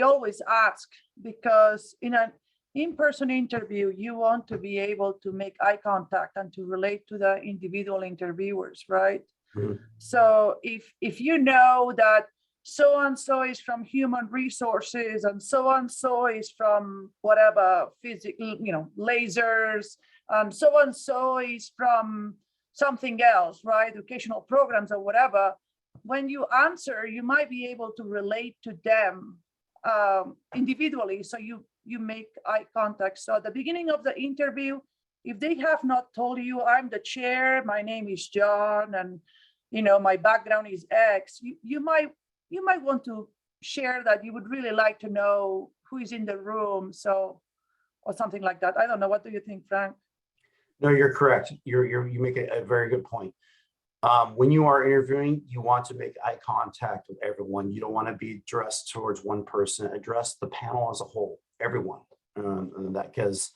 S4: always ask, because in an in-person interview, you want to be able to make eye contact and to relate to the individual interviewers, right? Mm-hmm. So if you know that so-and-so is from human resources and so-and-so is from whatever physical, lasers, and so-and-so is from something else, right? Educational programs or whatever. When you answer, you might be able to relate to them individually. So you make eye contact. So at the beginning of the interview, if they have not told you, I'm the chair, my name is John, and my background is X, you might want to share that you would really like to know who is in the room, or something like that. I don't know. What do you think, Frank?
S2: No, you're correct. You make a very good point. When you are interviewing, you want to make eye contact with everyone. You don't want to be addressed towards one person. Address the panel as a whole, everyone. Because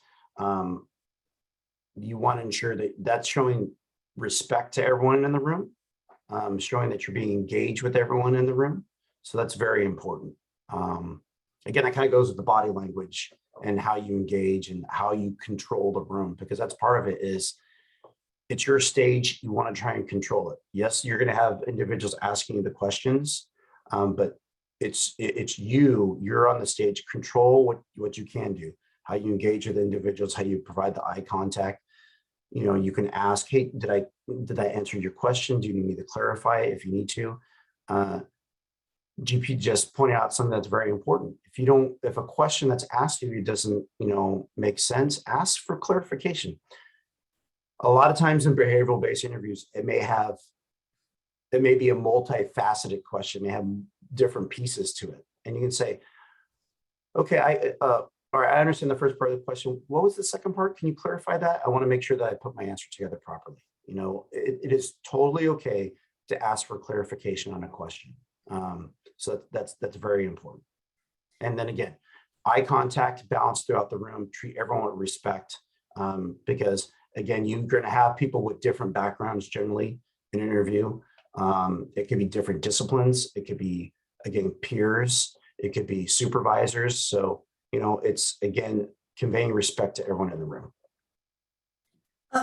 S2: you want to ensure that that's showing respect to everyone in the room, showing that you're being engaged with everyone in the room. So that's very important. Again, that kind of goes with the body language and how you engage and how you control the room, because that's part of it. Is it's your stage, you want to try and control it. Yes, you're going to have individuals asking you the questions, but it's you're on the stage. Control what you can do, how you engage with individuals, how you provide the eye contact. You know, you can ask, hey, did I answer your question? Do you need me to clarify it if you need to? GP just pointed out something that's very important. If a question that's asked you doesn't, make sense, ask for clarification. A lot of times in behavioral based interviews, it may be a multifaceted question, may have different pieces to it. And you can say, okay, I understand the first part of the question. What was the second part? Can you clarify that? I want to make sure that I put my answer together properly. It is totally okay to ask for clarification on a question. So that's very important. And then again, eye contact, balance throughout the room, treat everyone with respect, because again, you're going to have people with different backgrounds generally in an interview. It could be different disciplines. It could be, again, peers. It could be supervisors. So, it's, again, conveying respect to everyone in the room.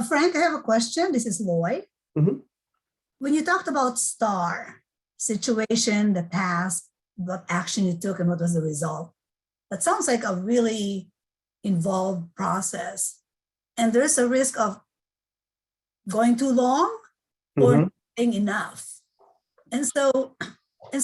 S3: Frank, I have a question. This is Lloyd.
S2: Mhm.
S3: When you talked about STAR, situation, the task, what action you took, and what was the result, that sounds like a really involved process. And there's a risk of going too long or
S2: Mhm.
S3: not doing enough. And so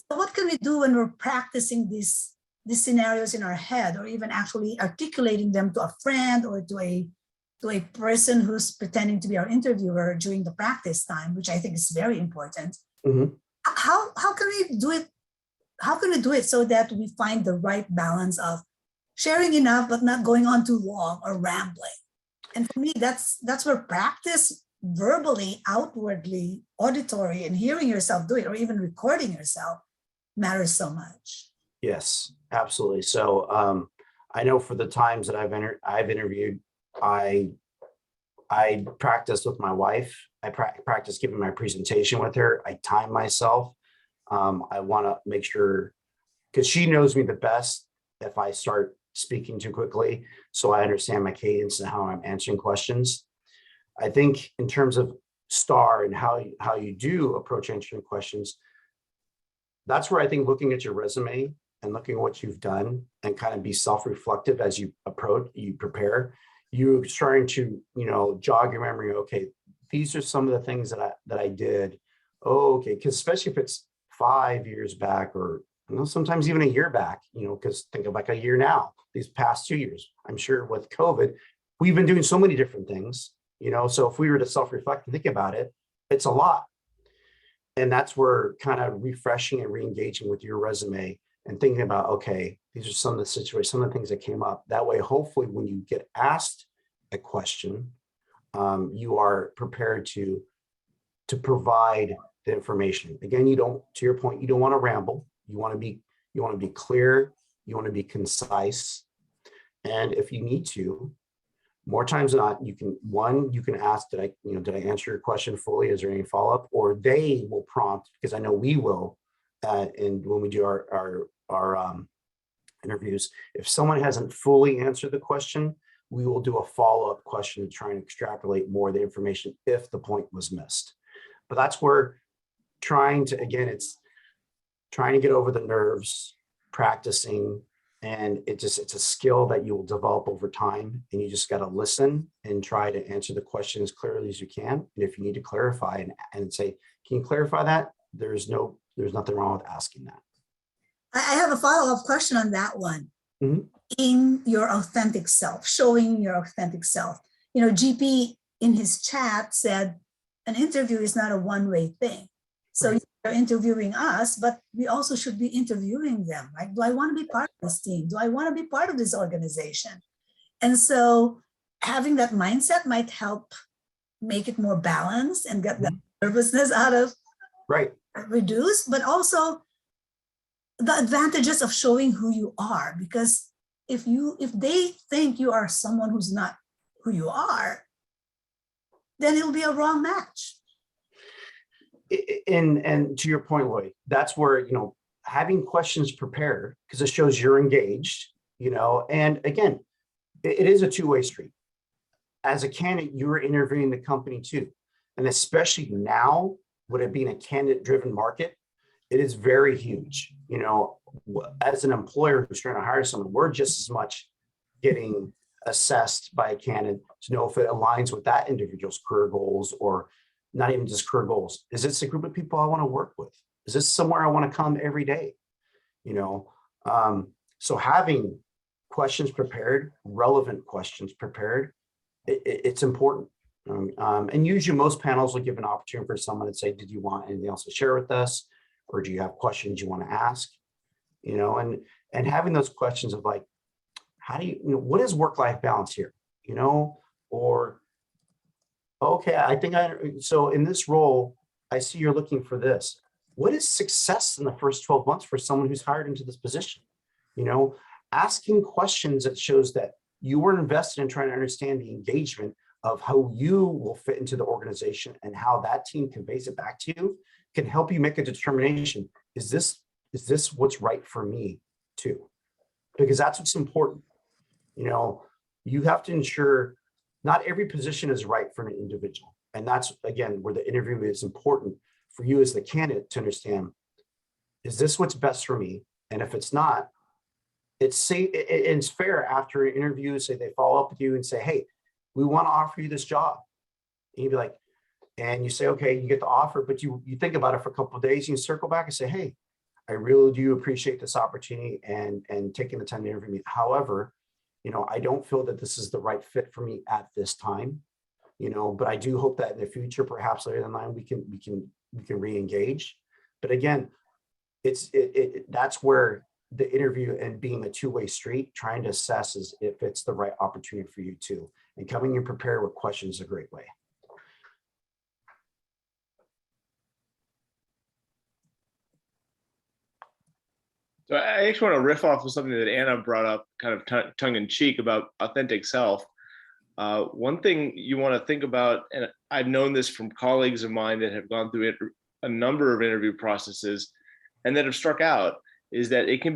S3: what can we do when we're practicing these scenarios in our head, or even actually articulating them to a friend or to a person who's pretending to be our interviewer during the practice time, which I think is very important.
S2: Mhm.
S3: How can we do it? How can we do it so that we find the right balance of sharing enough but not going on too long or rambling? And for me, that's where practice verbally, outwardly, auditory, and hearing yourself do it, or even recording yourself, matters so much.
S2: Yes, absolutely. So I know for the times that I've interviewed, I practiced with my wife. I practiced giving my presentation with her. I time myself. I want to make sure, because she knows me the best if I start speaking too quickly, so I understand my cadence and how I'm answering questions. I think in terms of STAR and how you do approach answering questions, that's where I think looking at your resume and looking at what you've done and kind of be self-reflective as you prepare, you're starting to, jog your memory. Okay, these are some of the things that I did. Oh, okay, because especially if it's 5 years back, or sometimes even a year back, because think of like a year now, these past 2 years. I'm sure with COVID, we've been doing so many different things, so if we were to self-reflect and think about it, it's a lot. And that's where kind of refreshing and re-engaging with your resume and thinking about, okay, these are some of the situations, some of the things that came up. That way, hopefully, when you get asked a question, you are prepared to provide the information. Again, to your point, you don't want to ramble. You want to be clear. You want to be concise. And if you need to, more times than not, you can ask, did I answer your question fully? Is there any follow-up? Or they will prompt, because I know we will, and when we do our interviews, if someone hasn't fully answered the question, we will do a follow-up question to try and extrapolate more of the information if the point was missed. But that's where it's trying to get over the nerves, practicing, and it's a skill that you will develop over time, and you just got to listen and try to answer the question as clearly as you can. And if you need to clarify and say, can you clarify that? There's nothing wrong with asking that.
S3: I have a follow-up question on that one.
S2: Mm-hmm.
S3: In your authentic self, showing your authentic self. GP in his chat said an interview is not a one-way thing. So
S2: Right.
S3: You're interviewing us, but we also should be interviewing them. Right? Do I want to be part of this team? Do I want to be part of this organization? And so having that mindset might help make it more balanced and get the nervousness out of reduced, but also the advantages of showing who you are. Because if they think you are someone who's not who you are, then it'll be a wrong match.
S2: And to your point, Lloyd, that's where, having questions prepared, because it shows you're engaged, and again, it is a two-way street. As a candidate, you're interviewing the company too. And especially now, with it being a candidate-driven market, it is very huge. As an employer who's trying to hire someone, we're just as much getting assessed by a candidate to know if it aligns with that individual's career goals, or not even just career goals. Is this a group of people I want to work with? Is this somewhere I want to come every day? So having questions prepared, relevant questions prepared, it's important. And usually most panels will give an opportunity for someone to say, did you want anything else to share with us? Or do you have questions you want to ask? And having those questions of like, how do what is work-life balance here? Or, okay, so in this role, I see you're looking for this. What is success in the first 12 months for someone who's hired into this position? Asking questions that shows that you were invested in trying to understand the engagement of how you will fit into the organization and how that team conveys it back to you can help you make a determination. Is this what's right for me too? Because that's what's important. You have to ensure not every position is right for an individual. And that's, again, where the interview is important for you as the candidate to understand, is this what's best for me? And if it's not, it's fair after an interview, say they follow up with you and say, hey, we want to offer you this job. And you'd be like, and you say, okay, you get the offer, but you think about it for a couple of days, and you circle back and say, hey, I really do appreciate this opportunity and taking the time to interview me. However, I don't feel that this is the right fit for me at this time, but I do hope that in the future, perhaps later down the line, we can re-engage. But again, that's where the interview and being a two-way street, trying to assess is if it's the right opportunity for you too. And coming in prepared with questions is a great way.
S6: So I actually want to riff off of something that Anna brought up kind of tongue in cheek about authentic self. One thing you want to think about, and I've known this from colleagues of mine that have gone through a number of interview processes and that have struck out, is that it can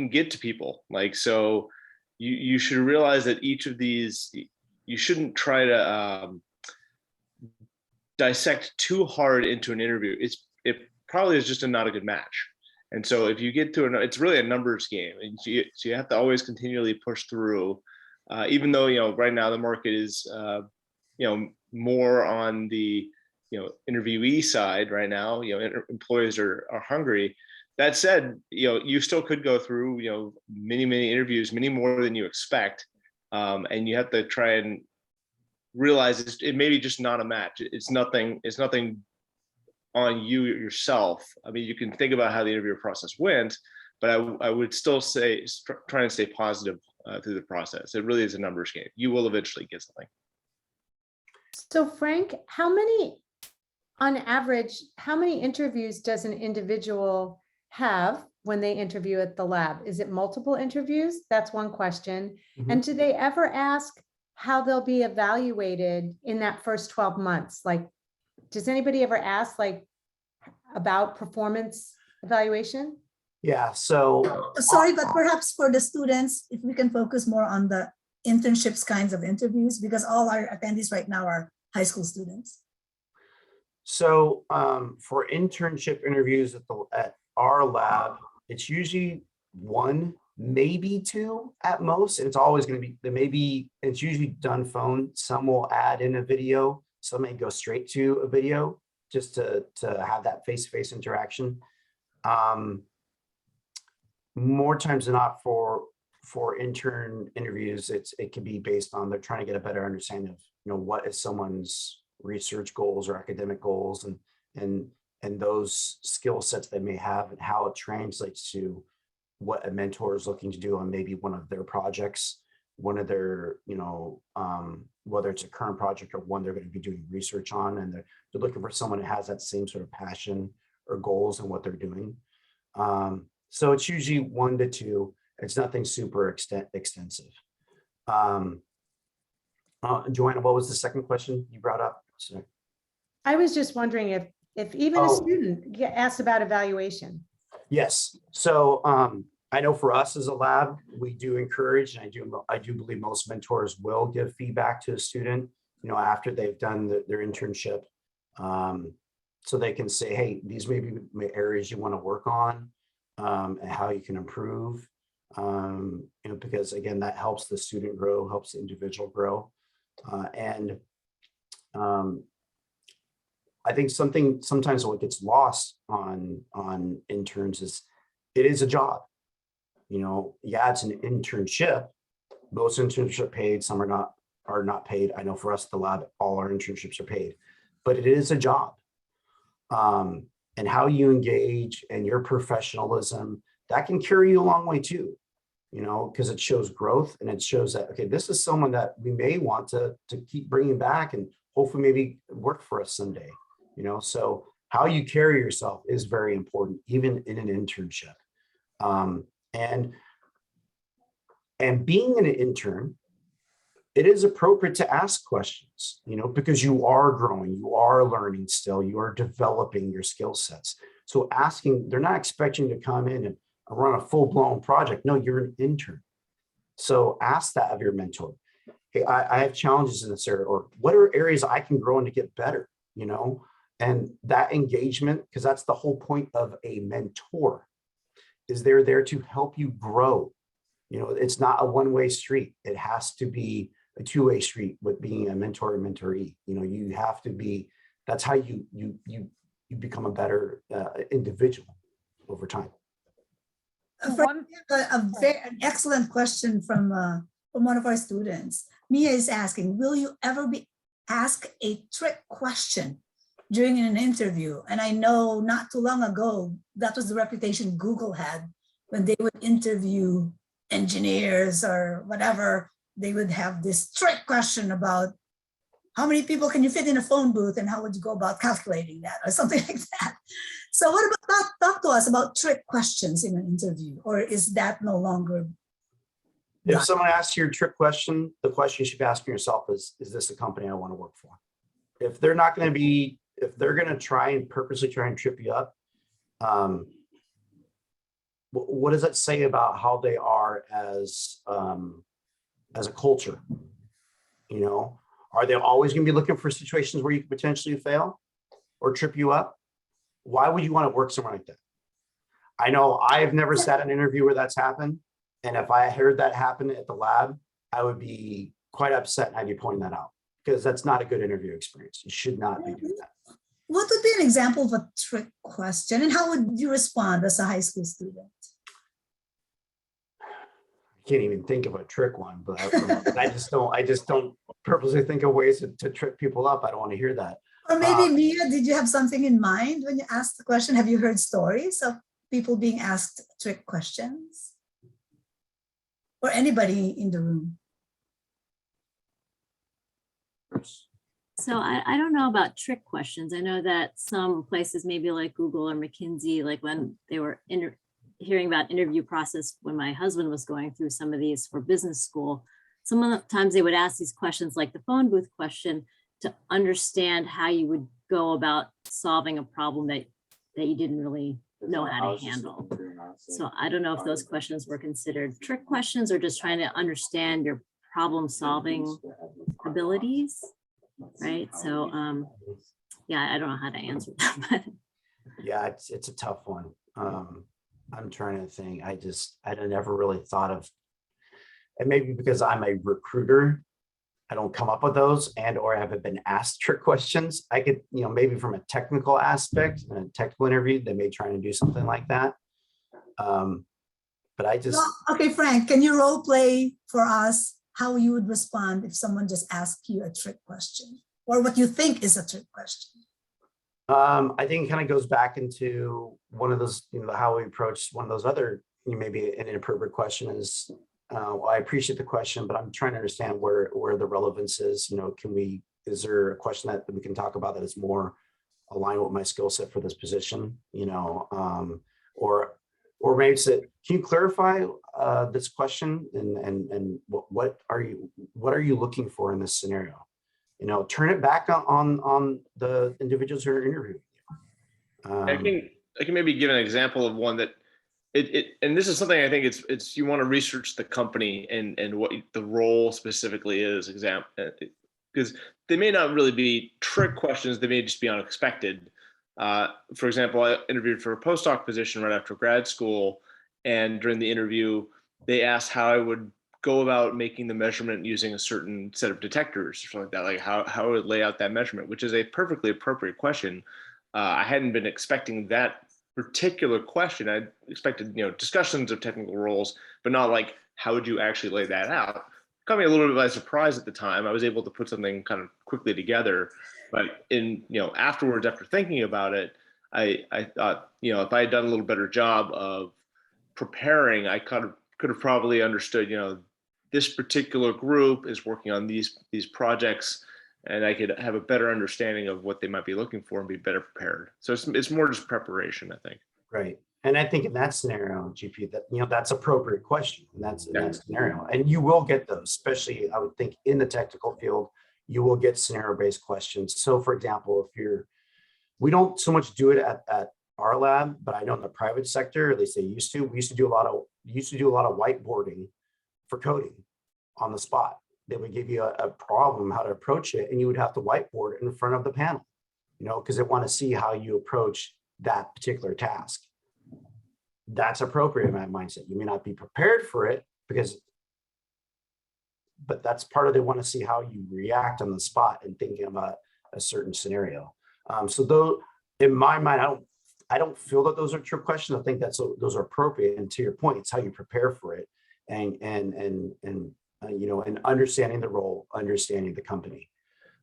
S6: get to people. Like, so you should realize that each of these, you shouldn't try to dissect too hard into an interview. It probably is just not a good match. And so if you get to it's really a numbers game. And so you have to always continually push through, even though, right now the market is, more on the, interviewee side right now, employers are hungry. That said, you still could go through, many interviews, many more than you expect. And you have to try and realize it may be just not a match. It's nothing on you yourself. I mean, you can think about how the interview process went, but I would still say try and stay positive through the process. It really is a numbers game. You will eventually get something.
S1: So Frank, on average, how many interviews does an individual have when they interview at the lab? Is it multiple interviews? That's one question.
S2: Mm-hmm.
S1: And do they ever ask how they'll be evaluated in that first 12 months? Like, does anybody ever ask about performance evaluation?
S2: Yeah, so.
S3: Sorry, but perhaps for the students, if we can focus more on the internships kinds of interviews, because all our attendees right now are high school students.
S2: So for internship interviews at our lab, it's usually one, maybe two at most. And it's always going to be, it's usually done phone. Some will add in a video. Some may go straight to a video just to have that face-to-face interaction. More times than not for intern interviews, it can be based on they're trying to get a better understanding of what is someone's research goals or academic goals and those skill sets they may have and how it translates to what a mentor is looking to do on maybe one of their projects, one of their, whether it's a current project or one they're going to be doing research on, and they're looking for someone who has that same sort of passion or goals in what they're doing. So it's usually 1 to 2. It's nothing super extensive. Joanna, what was the second question you brought up? Sorry.
S1: I was just wondering if even a
S2: Oh.
S1: student asked about evaluation.
S2: Yes. So I know for us as a lab, we do encourage, and I do believe most mentors will give feedback to a student, after they've done their internship. So they can say, hey, these may be areas you want to work on, and how you can improve. Because again, that helps the student grow, helps the individual grow. And I think sometimes what gets lost on interns is it is a job. Yeah, it's an internship. Most internships are paid, some are not paid. I know for us at the lab, all our internships are paid, but it is a job. And how you engage and your professionalism, that can carry you a long way too, because it shows growth, and it shows that, okay, this is someone that we may want to keep bringing back and hopefully maybe work for us someday. So how you carry yourself is very important, even in an internship. And being an intern, it is appropriate to ask questions, because you are growing, you are learning still, you are developing your skill sets. So asking, they're not expecting you to come in and run a full-blown project. No, you're an intern. So ask that of your mentor. Hey, I have challenges in this area, or what are areas I can grow in to get better, and that engagement, because that's the whole point of a mentor, is they're there to help you grow. It's not a one-way street. It has to be a two-way street with being a mentor and mentoree. You have to be, that's how you become a better individual over time.
S3: An excellent question from one of our students. Mia is asking, will you ever be asked a trick question during an interview? And I know not too long ago, that was the reputation Google had when they would interview engineers or whatever. They would have this trick question about how many people can you fit in a phone booth and how would you go about calculating that or something like that. So what about, talk to us about trick questions in an interview, or is that no longer?
S2: If someone asks you a trick question, the question you should be asking yourself is this a company I want to work for? If they're not going to be, if they're going to purposely try and trip you up, what does that say about how they are as a culture? Are they always going to be looking for situations where you could potentially fail or trip you up? Why would you want to work somewhere like that? I know I've never sat in an interview where that's happened. And if I heard that happen at the lab, I would be quite upset and I'd be pointing that out, because that's not a good interview experience. You should not be doing that.
S3: What would be an example of a trick question, and how would you respond as a high school student?
S2: I can't even think of a trick one, but I just don't purposely think of ways to trip people up. I don't want to hear that.
S3: Or maybe Mia, did you have something in mind when you asked the question? Have you heard stories of people being asked trick questions? Or anybody in the room?
S7: So I don't know about trick questions. I know that some places, maybe like Google or McKinsey, like when they were hearing about interview process, when my husband was going through some of these for business school, sometimes they would ask these questions like the phone booth question to understand how you would go about solving a problem that you didn't really know how to handle. So I don't know if those questions were considered trick questions or just trying to understand your problem solving abilities, right? So yeah, I don't know how to answer that. But
S2: yeah, it's a tough one. I'm trying to think. I never really thought of, and maybe because I'm a recruiter, I don't come up with those, and or I haven't been asked trick questions. I could, maybe from a technical aspect, in a technical interview, they may try to do something like that. But I just.
S3: Well, okay, Frank, can you role play for us how you would respond if someone just asked you a trick question, or what you think is a trick question?
S2: I think it kind of goes back into one of those, how we approach one of those other, maybe an inappropriate question is, well, I appreciate the question, but I'm trying to understand where the relevance is. Is there a question that we can talk about that is more aligned with my skill set for this position? Or maybe say, can you clarify this question and what what are you looking for in this scenario? You know, turn it back on the individuals who are interviewing you.
S6: I can maybe give an example of one that and this is something I think it's you want to research the company and what the role specifically is, because they may not really be trick questions, they may just be unexpected. For example, I interviewed for a postdoc position right after grad school, and during the interview, they asked how I would go about making the measurement using a certain set of detectors or something like that, like how I would lay out that measurement, which is a perfectly appropriate question. I hadn't been expecting that particular question. I expected, discussions of technical roles, but not like, how would you actually lay that out? Caught me a little bit by surprise at the time. I was able to put something kind of quickly together, but afterwards, after thinking about it, I thought, if I had done a little better job of preparing, I could have probably understood, this particular group is working on these projects, and I could have a better understanding of what they might be looking for and be better prepared. So it's more just preparation, I think.
S2: Right. And I think in that scenario, GP, that that's appropriate question. And that's in that scenario. And you will get those, especially I would think in the technical field, you will get scenario-based questions. So for example, we don't so much do it at our lab, but I know in the private sector, at least we used to do a lot of whiteboarding for coding on the spot. They would give you a problem, how to approach it, and you would have to whiteboard it in front of the panel, because they want to see how you approach that particular task. That's appropriate in my mindset. You may not be prepared for it but that's part of, they want to see how you react on the spot and thinking about a certain scenario. So though, in my mind, I don't feel that those are trick questions. I think those are appropriate. And to your point, it's how you prepare for it and understanding the role, understanding the company.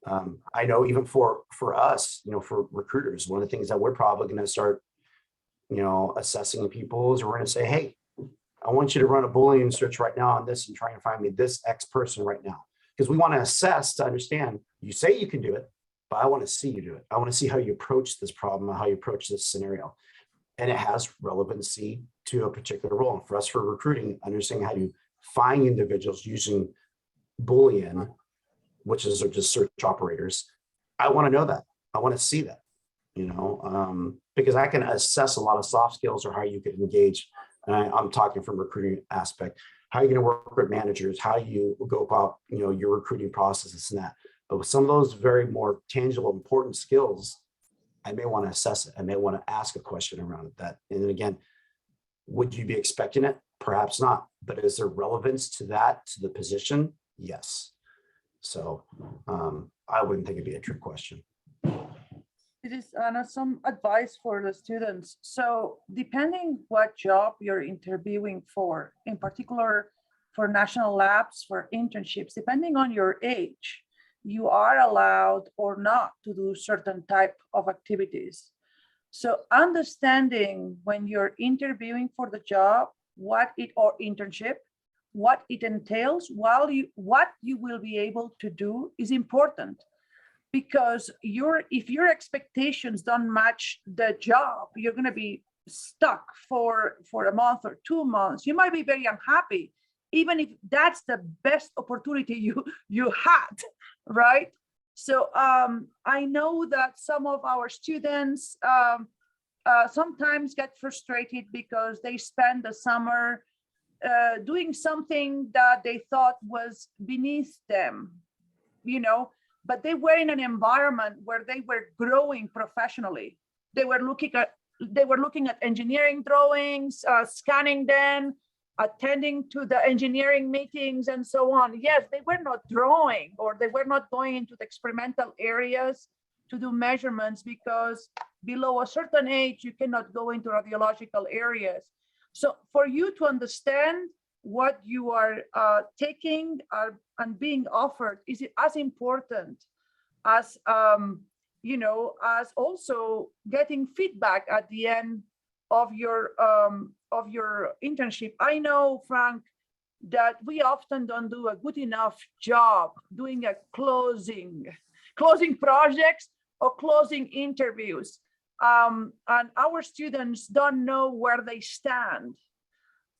S2: I know even for us, for recruiters, one of the things that we're probably going to start, assessing people is we're going to say, hey, I want you to run a Boolean search right now on this and try and find me this X person right now. Because we want to assess to understand, you say you can do it, but I want to see you do it. I want to see how you approach this problem, how you approach this scenario. And it has relevancy to a particular role. And for us, for recruiting, understanding how to find individuals using Boolean, which is just search operators, I want to know that. I want to see that, because I can assess a lot of soft skills or how you could engage. And I'm talking from recruiting aspect, how you're going to work with managers, how you go about, your recruiting processes and that. But with some of those very more tangible, important skills, I may want to assess it. I may want to ask a question around that. And then again, would you be expecting it? Perhaps not. But is there relevance to that, to the position? Yes. So I wouldn't think it'd be a trick question.
S4: It is, Anna, some advice for the students. So depending what job you're interviewing for, in particular for national labs, for internships, depending on your age, you are allowed or not to do certain type of activities. So understanding when you're interviewing for the job, or internship, what it entails, what you will be able to do is important. Because if your expectations don't match the job, you're going to be stuck for a month or 2 months. You might be very unhappy, even if that's the best opportunity you had, right? So I know that some of our students sometimes get frustrated because they spend the summer doing something that they thought was beneath them, but they were in an environment where they were growing professionally. They were looking at engineering drawings, scanning them, attending to the engineering meetings and so on. Yes, they were not drawing, or they were not going into the experimental areas to do measurements, because below a certain age, you cannot go into radiological areas. So for you to understand what you are taking and being offered is as important as as also getting feedback at the end of your internship. I know, Frank, that we often don't do a good enough job doing a closing projects or closing interviews, and our students don't know where they stand.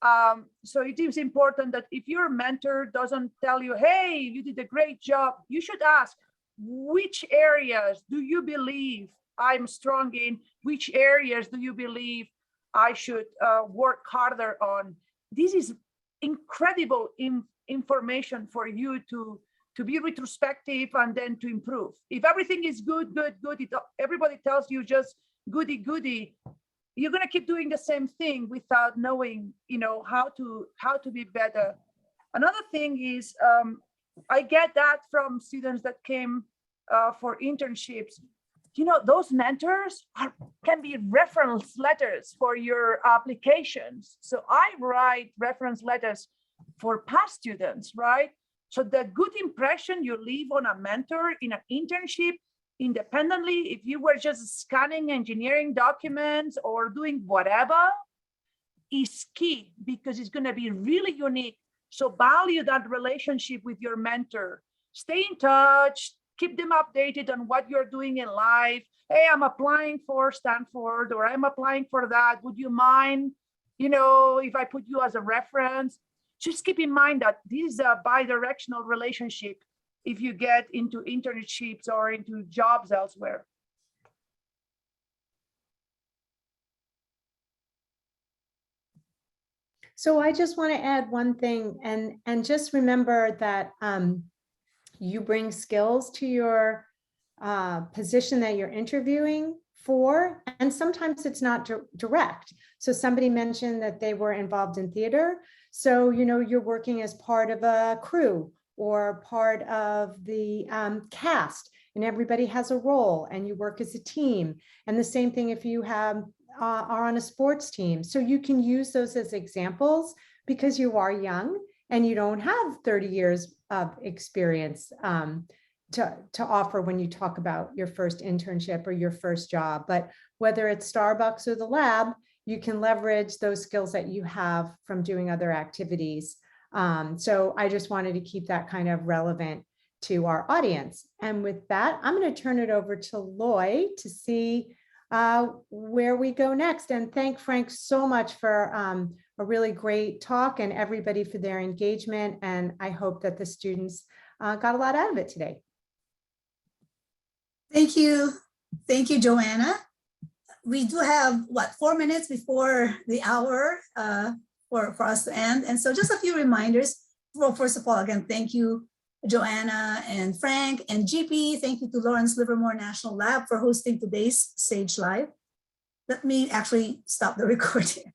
S4: So it is important that if your mentor doesn't tell you, hey, you did a great job, you should ask, which areas do you believe I'm strong in? Which areas do you believe I should work harder on? This is incredible information for you to be retrospective and then to improve. If everything is good, everybody tells you just goody, you're going to keep doing the same thing without knowing, how to be better. Another thing is, I get that from students that came for internships. Those mentors can be reference letters for your applications. So I write reference letters for past students, right? So the good impression you leave on a mentor in an internship, independently, if you were just scanning engineering documents or doing whatever, is key, because it's going to be really unique. So value that relationship with your mentor. Stay in touch, keep them updated on what you're doing in life. Hey, I'm applying for Stanford, or I'm applying for that. Would you mind, if I put you as a reference? Just keep in mind that this is a bi-directional relationship if you get into internships or into jobs elsewhere.
S1: So I just want to add one thing, and just remember that you bring skills to your position that you're interviewing for, and sometimes it's not direct. So somebody mentioned that they were involved in theater. So, you're working as part of a crew or part of the cast, and everybody has a role and you work as a team. And the same thing if you are on a sports team. So you can use those as examples because you are young and you don't have 30 years of experience to offer when you talk about your first internship or your first job. But whether it's Starbucks or the lab, you can leverage those skills that you have from doing other activities. So I just wanted to keep that kind of relevant to our audience. And with that, I'm going to turn it over to Loy to see where we go next. And thank Frank so much for a really great talk, and everybody for their engagement. And I hope that the students got a lot out of it today.
S3: Thank you. Thank you, Joanna. We do have, 4 minutes before the hour for us to end. And so just a few reminders. Well, first of all, again, thank you, Joanna and Frank and GP. Thank you to Lawrence Livermore National Lab for hosting today's Sage Live. Let me actually stop the recording.